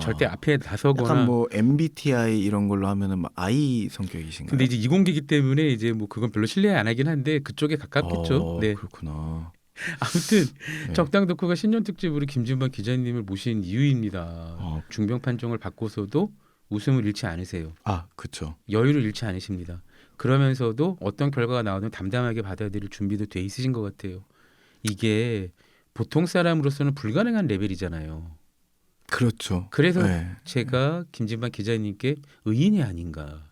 절대 앞에 나서거나. 약간 뭐 MBTI 이런 걸로 하면은 막 I 성격이신가요? 근데 이제 이공계이기 때문에 이제 뭐 그건 별로 신뢰 안 하긴 한데 그쪽에 가깝겠죠. 네. 그렇구나. 아무튼 네. 적당 덕후가 신년 특집으로 김진방 기자님을 모신 이유입니다. 중병 판정을 받고서도 웃음을 잃지 않으세요. 그렇죠. 여유를 잃지 않으십니다. 그러면서도 어떤 결과가 나오든 담담하게 받아들일 준비도 돼 있으신 것 같아요. 이게 보통 사람으로서는 불가능한 레벨이잖아요. 그렇죠. 그래서 네. 제가 김진방 기자님께 의인이 아닌가.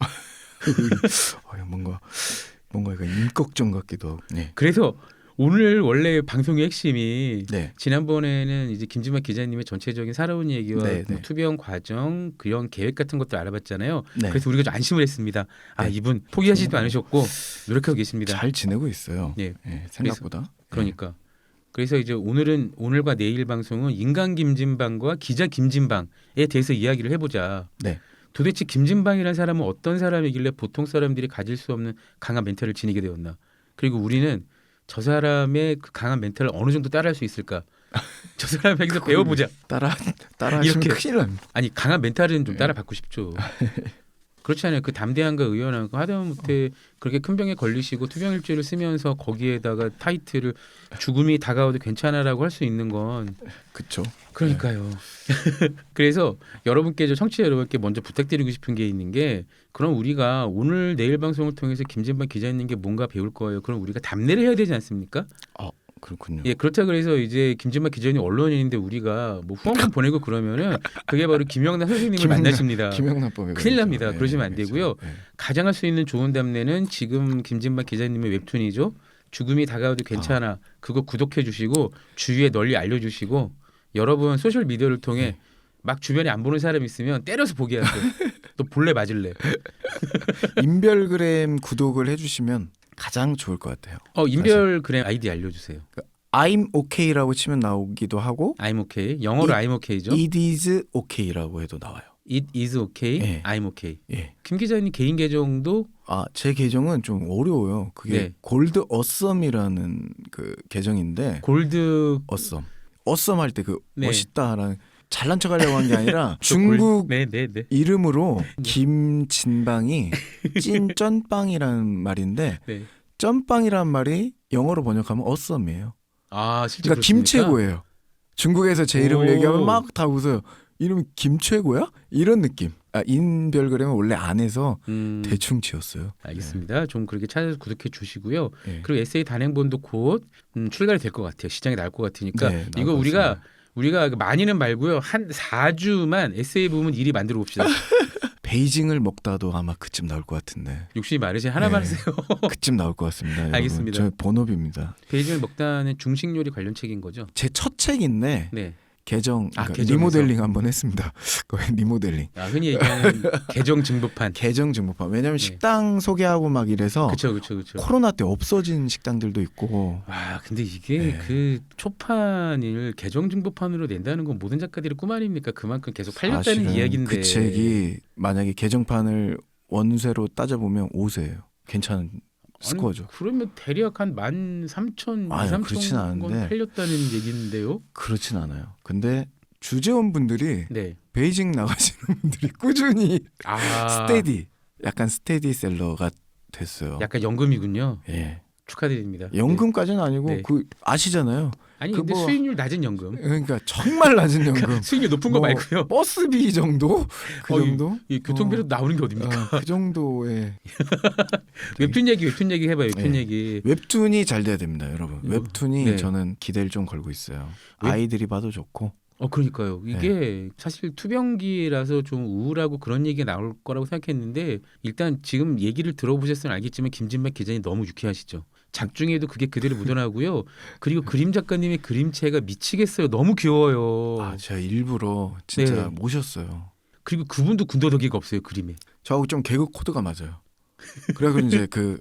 뭔가 이거 임꺽정 같기도 하고. 네. 그래서 오늘 원래 방송의 핵심이 네. 지난번에는 이제 김진만 기자님의 전체적인 살아온 얘기와 네, 뭐 네. 투병 과정, 그런 계획 같은 것들 알아봤잖아요. 네. 그래서 우리가 좀 안심을 했습니다. 아, 네. 이분 포기하지도 않으셨고 노력하고 계십니다. 잘 지내고 있어요. 예. 예, 생각보다. 그러니까. 그래서 이제 오늘과 내일 방송은 인간 김진방과 기자 김진방에 대해서 이야기를 해보자. 네. 도대체 김진방이라는 사람은 어떤 사람이길래 보통 사람들이 가질 수 없는 강한 멘탈을 지니게 되었나? 그리고 우리는 저 사람의 그 강한 멘탈을 어느 정도 따라할 수 있을까? 저 사람에게서 배워보자. 따라하시면 이렇게. 큰일 납니다. 아니 강한 멘탈은 좀 따라받고 싶죠. 그렇지 않아요? 그 담대함과 의연함과 하다못해 그렇게 큰 병에 걸리시고 투병일지를 쓰면서 거기에다가 타이틀을 죽음이 다가와도 괜찮아라고 할 수 있는 건 그렇죠. 그러니까요. 그래서 여러분께 청취자 여러분께 먼저 부탁드리고 싶은 게 있는 게 그럼 우리가 오늘 내일 방송을 통해서 김진방 기자님께 뭔가 배울 거예요. 그럼 우리가 답례를 해야 되지 않습니까? 그렇군요. 예, 그렇다 그래서 이제 김진방 기자님 언론인인데 우리가 뭐 후원금 보내고 그러면은 그게 바로 김영남 선생님을 만나십니다. 김영란법에 큰일 납니다. 네, 그러시면 안 그렇죠. 되고요. 네. 가장 할 수 있는 좋은 답례는 지금 김진방 기자님의 웹툰이죠. 죽음이 다가와도 괜찮아. 그거 구독해 주시고 주위에 널리 알려주시고 여러분 소셜 미디어를 통해 막 주변에 안 보는 사람 있으면 때려서 보게 하세요. 또 볼래 맞을래. 인별그램 구독을 해주시면 가장 좋을 것 같아요. 인별그램 아이디 알려주세요. I'm okay라고 치면 나오기도 하고 I'm okay. 영어로 I'm okay죠. It is okay라고 해도 나와요. It is okay. 예. I'm okay. 예. 김 기자님 개인 계정도 제 계정은 좀 어려워요. 그게 네. 골드 어썸이라는 그 계정인데 골드 어썸 할 때 그 네. 멋있다라는 잘난 척하려고 한 게 아니라 중국 네. 이름으로 김진방이 찐쩐빵이라는 말인데 네. 쩐빵이란 말이 영어로 번역하면 어썸이에요. 아, 실제 그러니까 김최고예요. 중국에서 제 이름을 오. 얘기하면 막 다 웃어요. 이름이 김최고야? 이런 느낌. 인별그램은 원래 안 해서 대충 지었어요. 알겠습니다. 좀 그렇게 찾아서 구독해 주시고요. 네. 그리고 에세이 단행본도 곧 출간이 될 것 같아요. 시장에 나올 것 같으니까 네, 나올 이거 것 우리가 많이는 말고요. 한 4주만 에세이 부분 1위 만들어 봅시다. 베이징을 먹다도 아마 그쯤 나올 것 같은데. 욕심이 많으시 하나만 하세요. 그쯤 나올 것 같습니다. 알겠습니다. 저 본업입니다. 베이징을 먹다는 중식 요리 관련 책인 거죠? 제 첫 책인데 네. 계정 계정에서. 리모델링 한번 했습니다. 거의 리모델링. 흔히 얘기하는 계정 증보판. 계정 증보판. 왜냐하면 네. 식당 소개하고 막 이래서 그렇죠. 코로나 때 없어진 식당들도 있고. 근데 이게 그 초판을 계정 증보판으로 낸다는 건 모든 작가들의 꿈 아닙니까? 그만큼 계속 팔렸다는 사실은 이야기인데. 그 책이 만약에 계정판을 원세로 따져보면 5세예요. 괜찮은 스코어죠. 그러면 대략 한 13,000, 그렇진 2,3,000권 않은데. 팔렸다는 얘기인데요. 그렇진 않아요. 근데 주재원분들이 네. 베이징 나가시는 분들이 꾸준히 약간 스테디셀러가 됐어요. 약간 연금이군요. 예. 축하드립니다. 연금까지는 아니고 네. 그 아시잖아요. 아니 그 근데 뭐- 수익률 낮은 연금. 그러니까 정말 낮은 연금. 수익률 높은 거 뭐 말고요. 버스비 정도 그 정도. 이 교통비로 나오는 게 어딥니까? 그 정도의 웹툰 얘기 해봐요. 웹툰 네. 얘기. 웹툰이 잘 돼야 됩니다, 여러분. 웹툰이 네. 저는 기대를 좀 걸고 있어요. 아이들이 봐도 좋고. 그러니까요. 이게 사실 투병기라서 좀 우울하고 그런 얘기가 나올 거라고 생각했는데 일단 지금 얘기를 들어보셨으면 알겠지만 김진박 기자님 너무 유쾌하시죠. 작중에도 그게 그대로 묻어나고요. 그리고 그림 작가님의 그림체가 미치겠어요. 너무 귀여워요. 제가 일부러 진짜 네. 모셨어요. 그리고 그분도 군더더기가 없어요. 그림에. 저하고 좀 개그 코드가 맞아요. 그래서 이제 그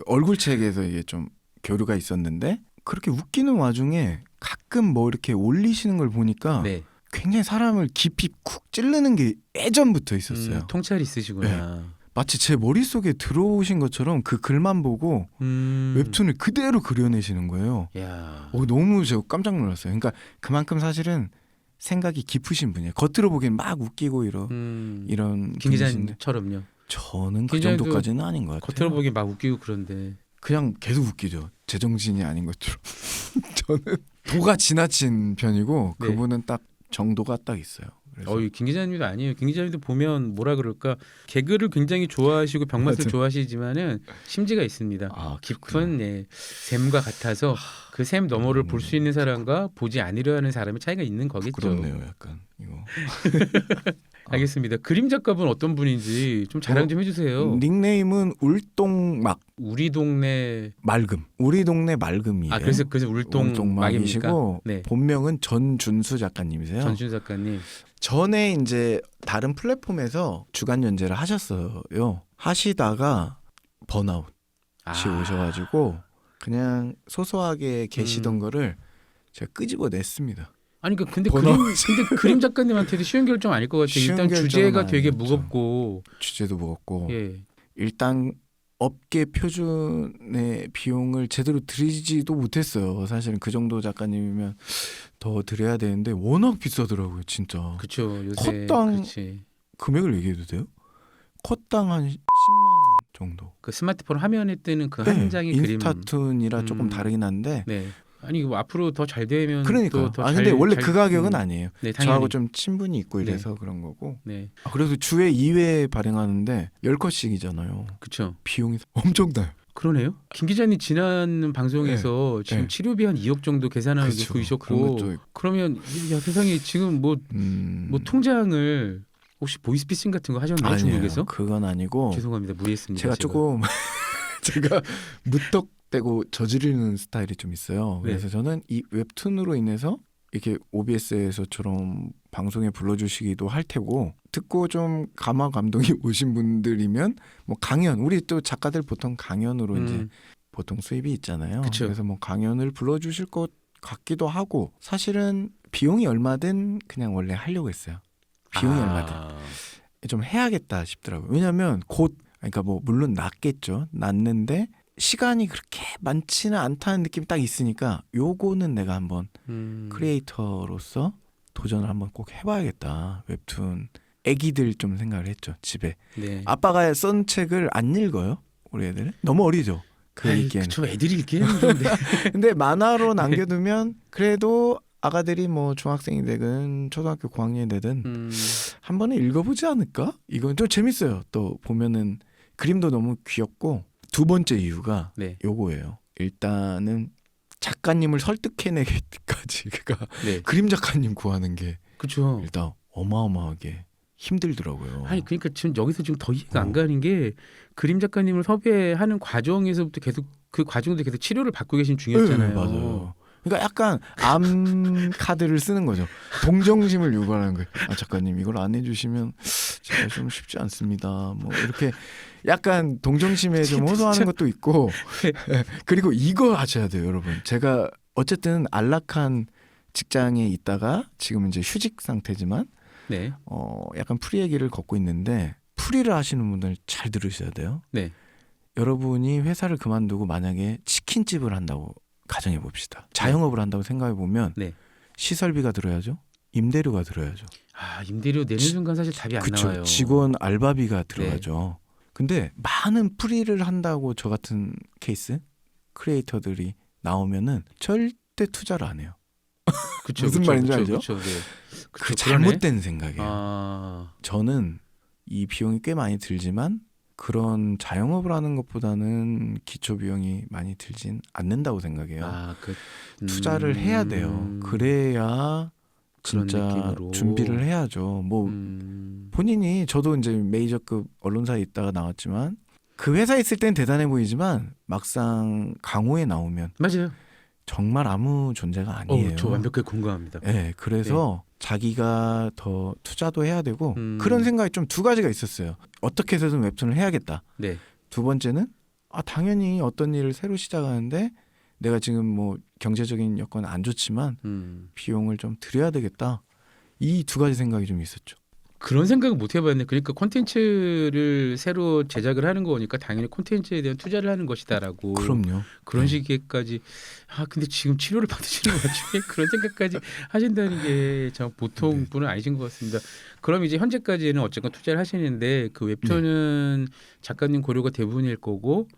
얼굴책에서 이게 좀 교류가 있었는데 그렇게 웃기는 와중에 가끔 뭐 이렇게 올리시는 걸 보니까 네. 굉장히 사람을 깊이 쿡 찌르는 게 예전부터 있었어요. 통찰이 있으시구나. 마치 제 머릿속에 들어오신 것처럼 그 글만 보고 웹툰을 그대로 그려내시는 거예요. 야. 너무 제가 깜짝 놀랐어요. 그러니까 그만큼 사실은 생각이 깊으신 분이에요. 겉으로 보기엔 막 웃기고 이런 김 분이신데 기자님처럼요. 저는 그 기자님도 정도까지는 아닌 것 같아요. 겉으로 보기 막 웃기고 그런데. 그냥 계속 웃기죠. 제정신이 아닌 것처럼. 저는 도가 지나친 편이고 네. 그분은 딱 정도가 딱 있어요. 그래서 김 기자님도 아니에요. 김 기자님도 보면 뭐라 그럴까 개그를 굉장히 좋아하시고 병맛을 맞아요. 좋아하시지만은 심지가 있습니다. 깊은 샘과 같아서 그 샘 너머를 볼 수 있는 사람과 보지 않으려 하는 사람의 차이가 있는 거겠죠. 부끄럽네요, 약간 이거. 알겠습니다. 그림 작가분 어떤 분인지 좀 자랑 좀 해주세요. 닉네임은 울동막. 우리 동네 맑음. 우리 동네 맑음이에요. 그래서 울동막입니까? 울동막이시고 네. 본명은 전준수 작가님이세요. 전준 작가님. 전에 이제 다른 플랫폼에서 주간 연재를 하셨어요. 하시다가 번아웃이 오셔가지고 그냥 소소하게 계시던 거를 제가 끄집어냈습니다. 아니 근데 그림 작가님한테도 쉬운 결정 아닐 것 같아요. 일단 주제가 되게 무겁고 주제도 무겁고 예. 일단 업계 표준의 비용을 제대로 드리지도 못했어요. 사실은 그 정도 작가님이면 더 드려야 되는데 워낙 비싸더라고요, 진짜. 그렇죠. 요새 컷당 금액을 얘기해도 돼요? 컷당 한 10만 원 정도. 그 스마트폰 화면에 뜨는 그 한 장의 그림. 인스타툰이라 조금 다르긴 한데. 네. 아니 이거 앞으로 더 잘 되면 그러니까. 더 근데 원래 그 가격은 아니에요. 네, 저하고 좀 친분이 있고 이래서 그런 거고. 네. 그래도 주에 2회 발행하는데 10컷씩이잖아요. 그렇죠. 비용이 엄청나요. 그러네요. 김 기자님 지난 방송에서 지금 치료비 한 2억 정도 계산하고 있었고 그러면 야 세상에 지금 뭐 통장을 혹시 보이스피싱 같은 거 하셨나요? 중국에서? 그건 아니고 죄송합니다. 무리했습니다. 제가 조금 제가 무턱대고 저지르는 스타일이 좀 있어요. 그래서 저는 이 웹툰으로 인해서 이렇게 OBS에서처럼 방송에 불러주시기도 할 테고 듣고 좀 감화 감동이 오신 분들이면 뭐 강연 우리 또 작가들 보통 강연으로 이제 보통 수입이 있잖아요. 그쵸. 그래서 뭐 강연을 불러주실 것 같기도 하고 사실은 비용이 얼마든 그냥 원래 하려고 했어요. 비용이 얼마든 좀 해야겠다 싶더라고요. 왜냐하면 곧 그러니까 뭐 물론 낫겠죠. 낫는데 시간이 그렇게 많지는 않다는 느낌이 딱 있으니까 요거는 내가 한번 크리에이터로서 도전을 한번 꼭 해봐야겠다. 웹툰 애기들 좀 생각을 했죠. 집에 아빠가 쓴 책을 안 읽어요. 우리 애들은 너무 어리죠. 그 읽기에는. 그쵸, 애들이 읽기에는 힘든데. 근데 만화로 남겨두면 그래도 아가들이 뭐 중학생이 되든 초등학교 고학년이 되든 한 번에 읽어보지 않을까? 이건 좀 재밌어요. 또 보면은 그림도 너무 귀엽고 두 번째 이유가 요거예요. 일단은 작가님을 설득해내기까지 그러니까 그림 작가님 구하는 게 그쵸. 일단 어마어마하게 힘들더라고요. 아니 그러니까 지금 여기서 지금 더 이해가 안 가는 게 그림 작가님을 섭외하는 과정에서부터 계속 그 과정도 계속 치료를 받고 계신 중이었잖아요. 네, 맞아요. 그러니까 약간 암 카드를 쓰는 거죠. 동정심을 요구하는 거예요. 작가님 이걸 안 해주시면 제가 좀 쉽지 않습니다. 뭐 이렇게 약간 동정심에 좀 호소하는 것도 있고 그리고 이거 하셔야 돼요, 여러분. 제가 어쨌든 안락한 직장에 있다가 지금 이제 휴직 상태지만 약간 프리 얘기를 걷고 있는데 프리를 하시는 분들 잘 들으셔야 돼요. 여러분이 회사를 그만두고 만약에 치킨집을 한다고 가정해 봅시다. 자영업을 한다고 생각해 보면 시설비가 들어야죠. 임대료가 들어야죠. 임대료 내는 순간 사실 답이 안 나와요. 직원 알바비가 들어가죠. 근데 많은 프리를 한다고 저 같은 케이스 크리에이터들이 나오면은 절대 투자를 안 해요. 무슨 말인지 알죠? 그 잘못된 생각이에요. 저는 이 비용이 꽤 많이 들지만 그런 자영업을 하는 것보다는 기초 비용이 많이 들진 않는다고 생각해요. 투자를 해야 돼요. 그래야 진짜 준비를 해야죠. 뭐 본인이 저도 이제 메이저급 언론사에 있다가 나왔지만 그 회사에 있을 땐 대단해 보이지만 막상 강호에 나오면 맞아요. 정말 아무 존재가 아니에요. 저 완벽하게 공감합니다. 그래서 자기가 더 투자도 해야 되고 그런 생각이 좀 두 가지가 있었어요. 어떻게 해서든 웹툰을 해야겠다. 두 번째는 당연히 어떤 일을 새로 시작하는데 내가 지금 뭐 경제적인 여건 안 좋지만 비용을 좀 들여야 되겠다. 이 두 가지 생각이 좀 있었죠. 그런 생각은 못 해봤네. 그러니까 콘텐츠를 새로 제작을 하는 거니까 당연히 콘텐츠에 대한 투자를 하는 것이다라고. 그럼요. 그런 시기까지. 근데 지금 치료를 받으시는 와중에 그런 생각까지 하신다는 게 참 보통 분은 아니신 것 같습니다. 그럼 이제 현재까지는 어쨌건 투자를 하시는데 그 웹툰은 작가님 고려가 대부분일 거고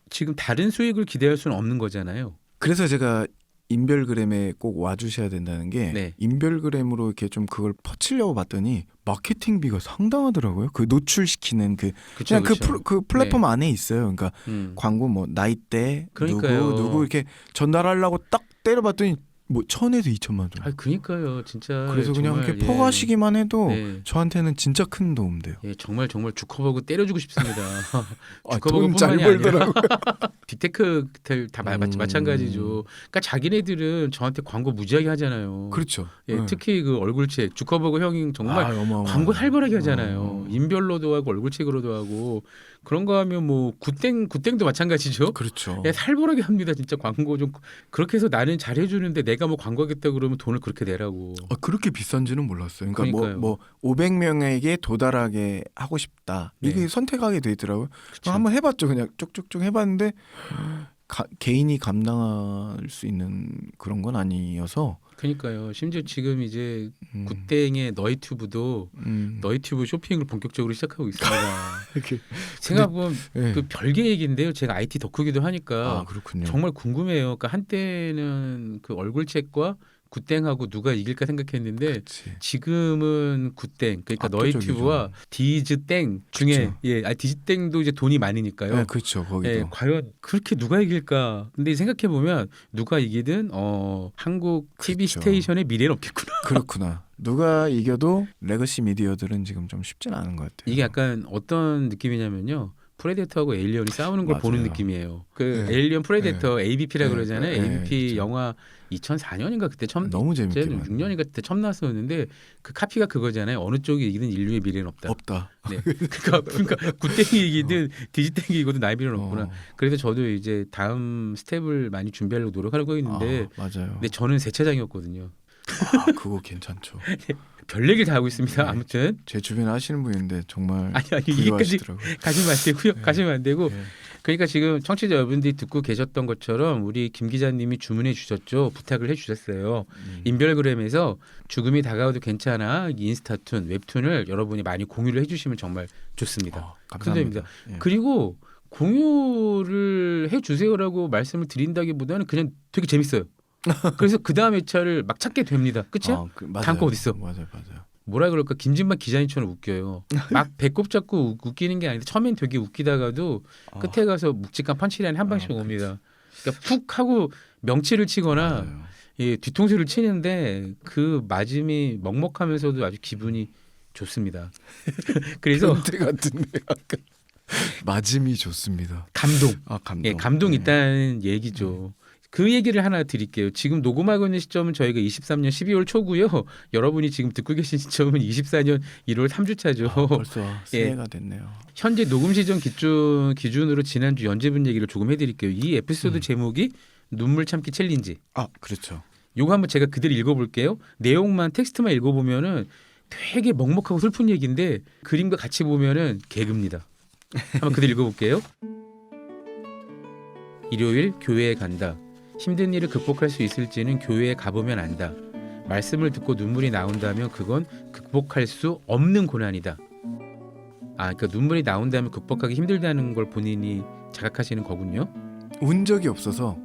지금 다른 수익을 기대할 수는 없는 거잖아요. 그래서 제가 인별그램에 꼭 와주셔야 된다는 게 인별그램으로 이렇게 좀 그걸 퍼치려고 봤더니 마케팅비가 상당하더라고요. 그 노출시키는 그냥 그 플랫폼 안에 있어요. 그러니까 광고 뭐 나이대 누구 이렇게 전달하려고 딱 때려봤더니 뭐 1,000에서 2천만 원. 아, 그러니까요, 진짜. 그래서 그냥 정말, 이렇게 퍼가시기만 해도 네. 저한테는 진짜 큰 도움 돼요. 예, 정말 주커버그 때려주고 싶습니다. 아, 돈 잘 벌더라고요. 빅테크들 다 마찬가지죠. 그러니까 자기네들은 저한테 광고 무지하게 하잖아요. 그렇죠. 예, 특히 그 얼굴책 주커버그 형이 정말 광고 활발하게 하잖아요. 인별로도 하고 얼굴책으로도 하고 그런 거 하면 뭐 굿땡도 마찬가지죠. 그렇죠. 예, 살벌하게 합니다. 진짜 광고 좀 그렇게 해서 나는 잘해주는데 내가 뭐 광고하겠다 그러면 돈을 그렇게 내라고. 그렇게 비싼지는 몰랐어요. 그러니까 그러니까요. 뭐 500명에게 도달하게 하고 싶다. 이게 네. 선택하게 돼 있더라고요. 그쵸. 한번 해봤죠. 그냥 쭉쭉쭉 해봤는데 개인이 감당할 수 있는 그런 건 아니어서. 그러니까요. 심지어 지금 이제 굿땡의 너희튜브도 너희튜브 쇼핑을 본격적으로 시작하고 있습니다. 이렇게 생각해보면 네. 그 별개 얘기인데요. 제가 IT 덕후기도 하니까 그렇군요. 정말 궁금해요. 그러니까 한때는 그 얼굴책과 굿땡하고 누가 이길까 생각했는데 그치. 지금은 굿땡 그러니까 압도적이죠. 너희튜브와 디즈땡 중에 그쵸. 디즈땡도 이제 돈이 많으니까요. 네, 그렇죠. 거기도. 예, 과연 그렇게 누가 이길까? 근데 생각해 보면 누가 이기든 한국 TV 그렇죠. 스테이션의 미래는 없겠구나. 그렇구나. 누가 이겨도 레거시 미디어들은 지금 좀 쉽지는 않은 것 같아요. 이게 약간 어떤 느낌이냐면요. 프레데터하고 에일리언이 싸우는 걸 맞아요. 보는 느낌이에요. 그 네. 에일리언 프레데터 AVP라 네. 그러잖아요. 네. AVP 그쵸. 영화 2004년인가 그때 처음 너무 재밌게 6년인가 그때 처음 나왔었는데 그 카피가 그거잖아요. 어느 쪽이 이기든 인류의 미래는 없다. 없다. 네. 그러니까 굿땡이 이기든 디지땡이 이기든 나의 미래는 없구나. 그래서 저도 이제 다음 스텝을 많이 준비하려고 노력하고 있는데 맞아요. 근데 저는 세차장이었거든요. 그거 괜찮죠. 별 얘기를 다 하고 있습니다. 네. 아무튼 제 주변에 하시는 분인데 정말 아니 이게까지 부유하시더라고요. 가시면 안 되고요. 네. 가시면 안 되고 네. 그러니까 지금 청취자 여러분들이 듣고 계셨던 것처럼 우리 김 기자님이 주문해 주셨죠. 부탁을 해 주셨어요. 인별그램에서 죽음이 다가와도 괜찮아 인스타툰, 웹툰을 여러분이 많이 공유를 해 주시면 정말 좋습니다. 감사합니다. 예. 그리고 공유를 해 주세요라고 말씀을 드린다기보다는 그냥 되게 재밌어요. 그래서 그 다음 회차를 막 찾게 됩니다. 그렇죠? 다음 거 어디 있어? 맞아요. 뭐라 그럴까 김진만 기자님처럼 웃겨요. 막 배꼽 잡고 웃기는 게 아닌데 처음엔 되게 웃기다가도 끝에 가서 묵직한 펀치라인 한 방씩 옵니다. 그러니까 푹 하고 명치를 치거나 맞아요. 예, 뒤통수를 치는데 그 맞음이 먹먹하면서도 아주 기분이 좋습니다. 그래서 변태 같은데 약간 맞음이 좋습니다. 감동. 감동. 예, 감동 네. 있다는 얘기죠. 그 얘기를 하나 드릴게요. 지금 녹음하고 있는 시점은 저희가 23년 12월 초고요. 여러분이 지금 듣고 계신 시점은 24년 1월 3주차죠. 벌써 새해가 됐네요. 현재 녹음 시점 기준으로 지난주 연재분 얘기를 조금 해드릴게요. 이 에피소드 제목이 눈물 참기 챌린지. 그렇죠. 요거 한번 제가 그대로 읽어볼게요. 내용만 텍스트만 읽어보면은 되게 먹먹하고 슬픈 얘기인데 그림과 같이 보면은 개그입니다. 한번 그대로 읽어볼게요. 일요일 교회에 간다. 힘든 일을 극복할 수 있을지는 교회에 가보면 안다. 말씀을 듣고 눈물이 나온다면 그건 극복할 수 없는 고난이다. 그러니까 눈물이 나온다면 극복하기 힘들다는 걸 본인이 자각하시는 거군요. 운 적이 없어서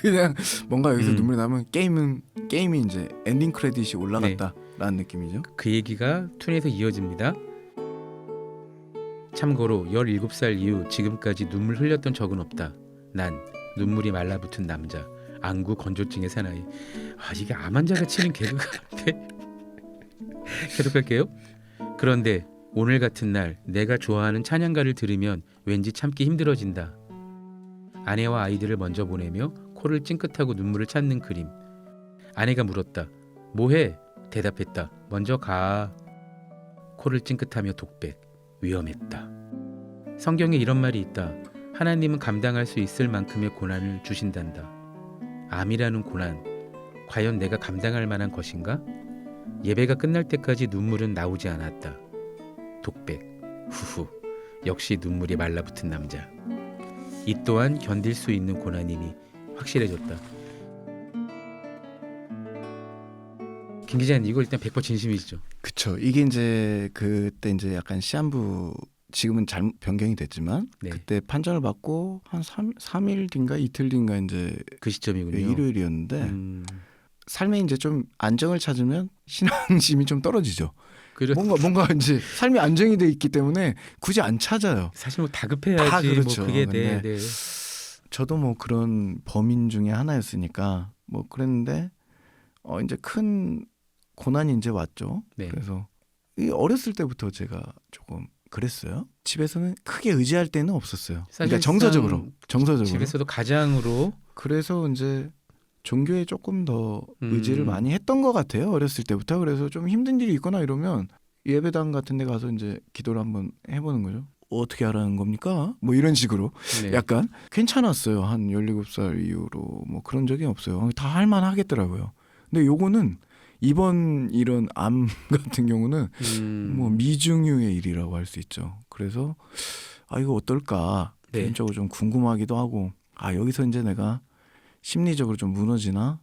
그냥 뭔가 여기서 눈물이 나면 게임이 이제 엔딩 크레딧이 올라갔다라는 느낌이죠. 그 얘기가 툰에서 이어집니다. 참고로 17살 이후 지금까지 눈물 흘렸던 적은 없다. 난 눈물이 말라붙은 남자, 안구 건조증의 사나이. 이게 암 환자가 치는 개그 같아. 계속할게요. 그런데 오늘 같은 날 내가 좋아하는 찬양가를 들으면 왠지 참기 힘들어진다. 아내와 아이들을 먼저 보내며 코를 찡긋하고 눈물을 찾는 그림. 아내가 물었다. 뭐해? 대답했다. 먼저 가. 코를 찡긋하며 독백. 위험했다. 성경에 이런 말이 있다. 하나님은 감당할 수 있을 만큼의 고난을 주신단다. 암이라는 고난, 과연 내가 감당할 만한 것인가? 예배가 끝날 때까지 눈물은 나오지 않았다. 독백. 후후. 역시 눈물이 말라붙은 남자. 이 또한 견딜 수 있는 고난임이 확실해졌다. 김 기자님 이거 일단 100% 진심이시죠? 그렇죠. 이게 이제 그때 이제 약간 시한부 지금은 변경이 됐지만 그때 판정을 받고 한 3일 뒤인가 이틀 뒤인가 이제 그 시점이군요. 일요일이었는데 삶에 이제 좀 안정을 찾으면 신앙심이 좀 떨어지죠. 뭔가 이제 삶이 안정이 돼 있기 때문에 굳이 안 찾아요. 사실 뭐 다급해야지. 그렇죠. 뭐 그게 네. 저도 뭐 그런 범인 중에 하나였으니까 뭐 그랬는데 이제 큰 고난이 이제 왔죠. 네. 그래서 이 어렸을 때부터 제가 조금 그랬어요. 집에서는 크게 의지할 때는 없었어요. 그러니까 정서적으로. 집에서도 가장으로. 그래서 이제 종교에 조금 더 의지를 많이 했던 것 같아요. 어렸을 때부터. 그래서 좀 힘든 일이 있거나 이러면 예배당 같은 데 가서 이제 기도를 한번 해보는 거죠. 어떻게 하라는 겁니까? 뭐 이런 식으로. 네. 약간 괜찮았어요. 한 17살 이후로 뭐 그런 적이 없어요. 다 할만하겠더라고요. 근데 요거는 이번 이런 암 같은 경우는 뭐 미중유의 일이라고 할 수 있죠. 그래서 이거 어떨까 네. 개인적으로 좀 궁금하기도 하고 여기서 이제 내가 심리적으로 좀 무너지나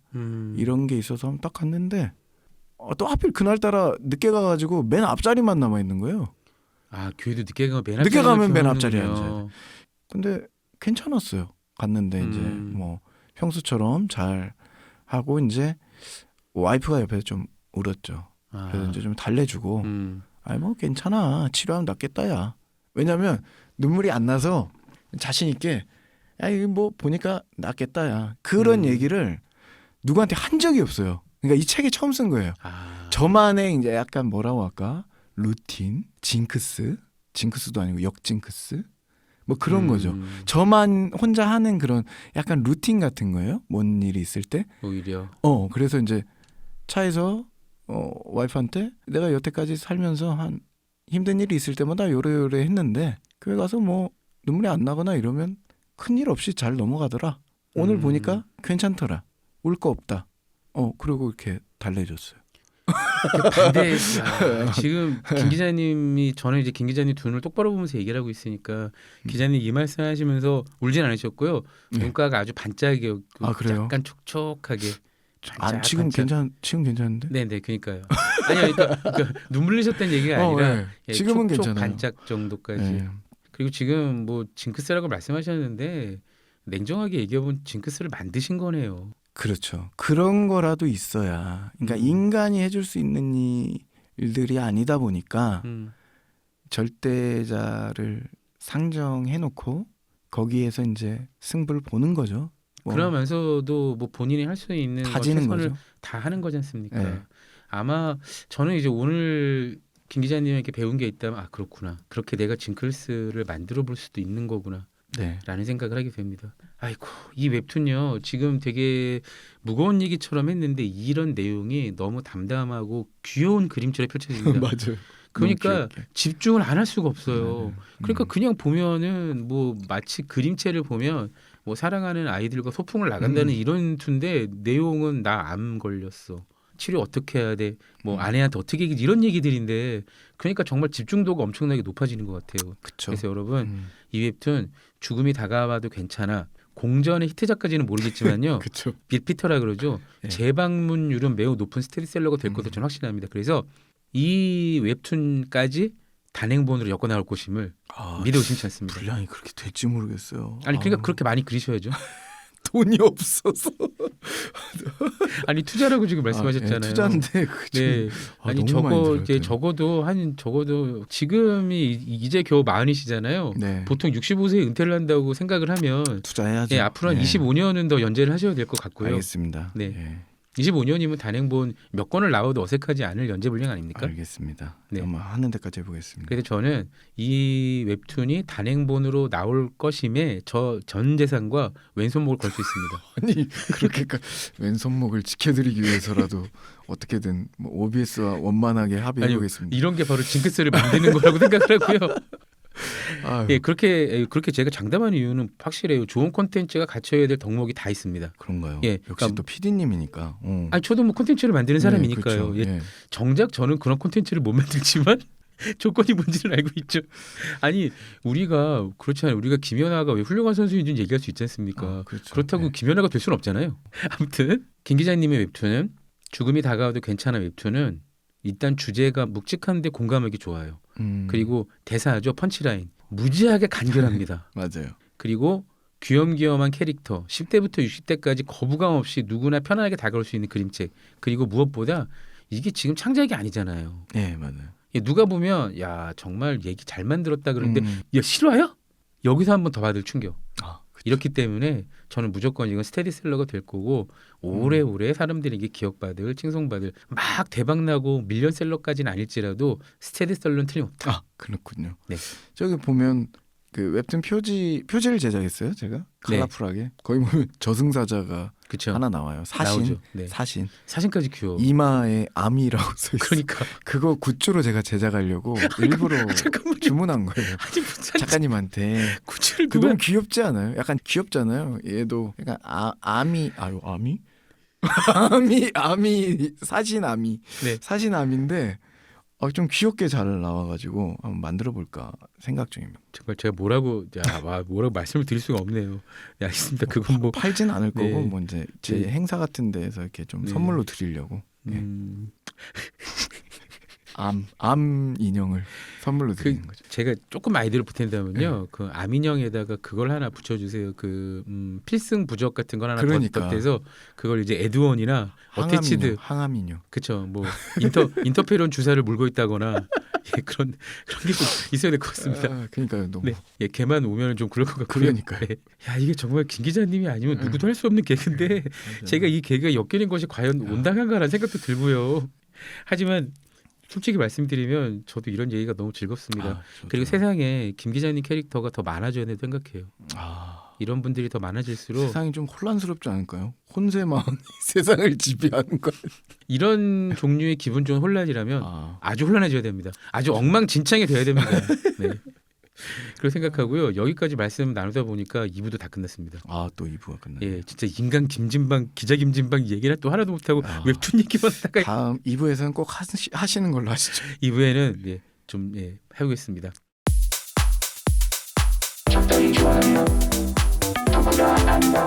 이런 게 있어서 한번 딱 갔는데 또 하필 그날따라 늦게 가가지고 맨 앞자리만 남아 있는 거예요. 교회도 늦게 가면 늦게 가면 맨 앞자리에 앉아요. 근데 괜찮았어요. 갔는데 이제 뭐 평소처럼 잘 하고 이제 와이프가 옆에서 좀 울었죠. 그래서 이제 좀 달래주고 뭐 괜찮아. 치료하면 낫겠다야. 왜냐면 눈물이 안 나서 자신 있게 이거 뭐 보니까 낫겠다야. 그런 얘기를 누구한테 한 적이 없어요. 그러니까 이 책에 처음 쓴 거예요. 저만의 이제 약간 뭐라고 할까? 루틴, 징크스도 아니고 역징크스 뭐 그런 거죠. 저만 혼자 하는 그런 약간 루틴 같은 거예요. 뭔 일이 있을 때 오히려 그래서 이제 차에서 와이프한테 내가 여태까지 살면서 한 힘든 일이 있을 때마다 요래요래 했는데 교회 가서 뭐 눈물이 안 나거나 이러면 큰일 없이 잘 넘어가더라. 오늘 보니까 괜찮더라. 울 거 없다. 그리고 이렇게 달래줬어요. 반대. 지금 김 기자님이 저는 이제 김 기자님 두 눈을 똑바로 보면서 얘기를 하고 있으니까 기자님 이 말씀하시면서 울진 않으셨고요. 눈가가 아주 반짝이었고 그래요? 약간 촉촉하게. 지금 괜찮은데? 네네, 그러니까요. 아니요, 그러니까 눈물 흘리셨다는 얘기가 아니라 지금은 촉촉 괜찮아요. 반짝 정도까지. 그리고 지금 뭐 징크스라고 말씀하셨는데 냉정하게 얘기해보면 징크스를 만드신 거네요. 그렇죠. 그런 거라도 있어야. 그러니까 인간이 해줄 수 있는 일들이 아니다 보니까 절대자를 상정해놓고 거기에서 이제 승부를 보는 거죠. 그러면서도 뭐 본인이 할 수 있는 최선을 다 하는 거지 않습니까? 네. 아마 저는 이제 오늘 김 기자님에게 배운 게 있다면 그렇구나. 그렇게 내가 징크스를 만들어 볼 수도 있는 거구나. 네. 라는 생각을 하게 됩니다. 아이고, 이 웹툰요. 지금 되게 무거운 얘기처럼 했는데 이런 내용이 너무 담담하고 귀여운 그림처럼 펼쳐집니다. 맞아요. 그러니까 집중을 안 할 수가 없어요. 그러니까 그냥 보면은 뭐 마치 그림체를 보면 뭐 사랑하는 아이들과 소풍을 나간다는 이런 투인데 내용은 나 암 걸렸어. 치료 어떻게 해야 돼? 뭐 아내한테 어떻게 얘기지? 이런 얘기들인데 그러니까 정말 집중도가 엄청나게 높아지는 것 같아요. 그쵸. 그래서 여러분 이 웹툰 죽음이 다가와도 괜찮아. 공전의 히트작까지는 모르겠지만요. 빅피터라 그러죠. 네. 재방문율은 매우 높은 스테디셀러가 될 것으로 저는 확신합니다. 그래서 이 웹툰까지 단행본으로 엮어 나올 것임을 믿어 의심치 않습니다. 분량이 그렇게 될지 모르겠어요. 아니 그러니까 그렇게 많이 그리셔야죠. 돈이 없어서. 아니 투자라고 지금 말씀하셨잖아요. 투자인데 네. 아니 적어도 지금이 이제 겨우 40이시잖아요. 네. 보통 65세에 은퇴를 한다고 생각을 하면 투자해야죠. 앞으로 한 25년은 더 연재를 하셔야 될 것 같고요. 알겠습니다. 네. 25년이면 단행본 몇 권을 나와도 어색하지 않을 연재 분량 아닙니까? 알겠습니다. 네. 한번 하는 데까지 해보겠습니다. 그래서 저는 이 웹툰이 단행본으로 나올 것임에 저 전 재산과 왼손목을 걸 수 있습니다. 아니 그렇게까지 왼손목을 지켜드리기 위해서라도 어떻게든 뭐 OBS와 원만하게 합의해보겠습니다. 이런 게 바로 징크스를 만드는 거라고 생각을 하고요. 예, 그렇게 제가 장담하는 이유는 확실해요. 좋은 콘텐츠가 갖춰야 될 덕목이 다 있습니다. 그런가요? 예, 역시 그러니까, 또 PD님이니까. 아니 저도 뭐 콘텐츠를 만드는 사람이니까요. 그렇죠. 예, 정작 저는 그런 콘텐츠를 못 만들지만 조건이 뭔지를 알고 있죠. 아니 우리가 그렇잖아요. 우리가 김연아가 왜 훌륭한 선수인지 얘기할 수 있지 않습니까? 그렇죠. 그렇다고 김연아가 될 수는 없잖아요. 아무튼 김 기자님의 웹툰은 죽음이 다가와도 괜찮아 웹툰은 일단 주제가 묵직한데 공감하기 좋아요. 그리고 대사죠. 펀치라인. 무지하게 간결합니다. 맞아요. 그리고 귀염귀염한 캐릭터. 10대부터 60대까지 거부감 없이 누구나 편안하게 다가올 수 있는 그림책. 그리고 무엇보다 이게 지금 창작이 아니잖아요. 네, 맞아요. 누가 보면 야 정말 얘기 잘 만들었다 그러는데 야 실화야? 여기서 한 번 더 받을 충격. 이렇기 때문에 저는 무조건 이건 스테디셀러가 될 거고 오래오래 사람들에게 기억받을 칭송받을 막 대박나고 밀리언셀러까지는 아닐지라도 스테디셀러는 틀림없다. 아 그렇군요. 네. 저기 보면 그 웹툰 표지를 제작했어요. 제가 컬러풀하게 거기 보면 저승사자가 그쵸. 하나 나와요. 네. 사신까지 귀여워. 이마에 아미라고 써 있어요. 그러니까 그거 굿즈로 제가 제작하려고 일부러 주문한 거예요. 아니 무슨 작가님한테. 굿즈를 그 너무 귀엽지 않아요? 약간 귀엽잖아요. 얘도 약간 아미 사신 아미 네. 사신 아미인데 좀 귀엽게 잘 나와가지고 한번 만들어볼까 생각 중입니다. 정말 제가 뭐라고 말씀을 드릴 수가 없네요. 네, 알겠습니다. 그건 뭐 팔진 않을 거고 네. 뭐 이제 제 네. 행사 같은 데서 이렇게 좀 네. 선물로 드리려고 암 인형을 선물로 드리는 거죠. 제가 조금 아이디어를 보탠다면요. 그 암인형에다가 그걸 하나 붙여주세요. 그 필승 부적 같은 걸 하나 그러니까. 덧대서 그걸 이제 에드원이나 어태치드 항암 인형. 그쵸. 뭐 인터페론 주사를 물고 있다거나 예, 그런 게 좀 있어야 될 것 같습니다. 그러니까요. 너무. 네, 예, 걔만 오면 좀 그럴 것 같고요. 그러니까요. 네. 야 이게 정말 김 기자님이 아니면 누구도 할 수 없는 개그인데 제가 이 개그가 엮이는 것이 과연 온당한가라는 생각도 들고요. 하지만 솔직히 말씀드리면 저도 이런 얘기가 너무 즐겁습니다. 그리고 세상에 김 기자님 캐릭터가 더 많아져야 된다고 생각해요. 이런 분들이 더 많아질수록 세상이 좀 혼란스럽지 않을까요? 혼세만 세상을 지배하는 거. 이런 종류의 기분 좋은 혼란이라면 아주 혼란해져야 됩니다. 아주 엉망진창이 돼야 됩니다. 네. 그렇게 생각하고요. 여기까지 말씀 나누다 보니까 2부도 다 끝났습니다. 또 2부가 끝났네요. 예, 진짜 인간 김진방, 기자 김진방 얘기를 또 하나도 못하고 웹툰 얘기만 하다가 다음 2부에서는 꼭 하시는 걸로 하시죠. 2부에는 좀 해보겠습니다. 적당히 좋아요. 누구나 안다.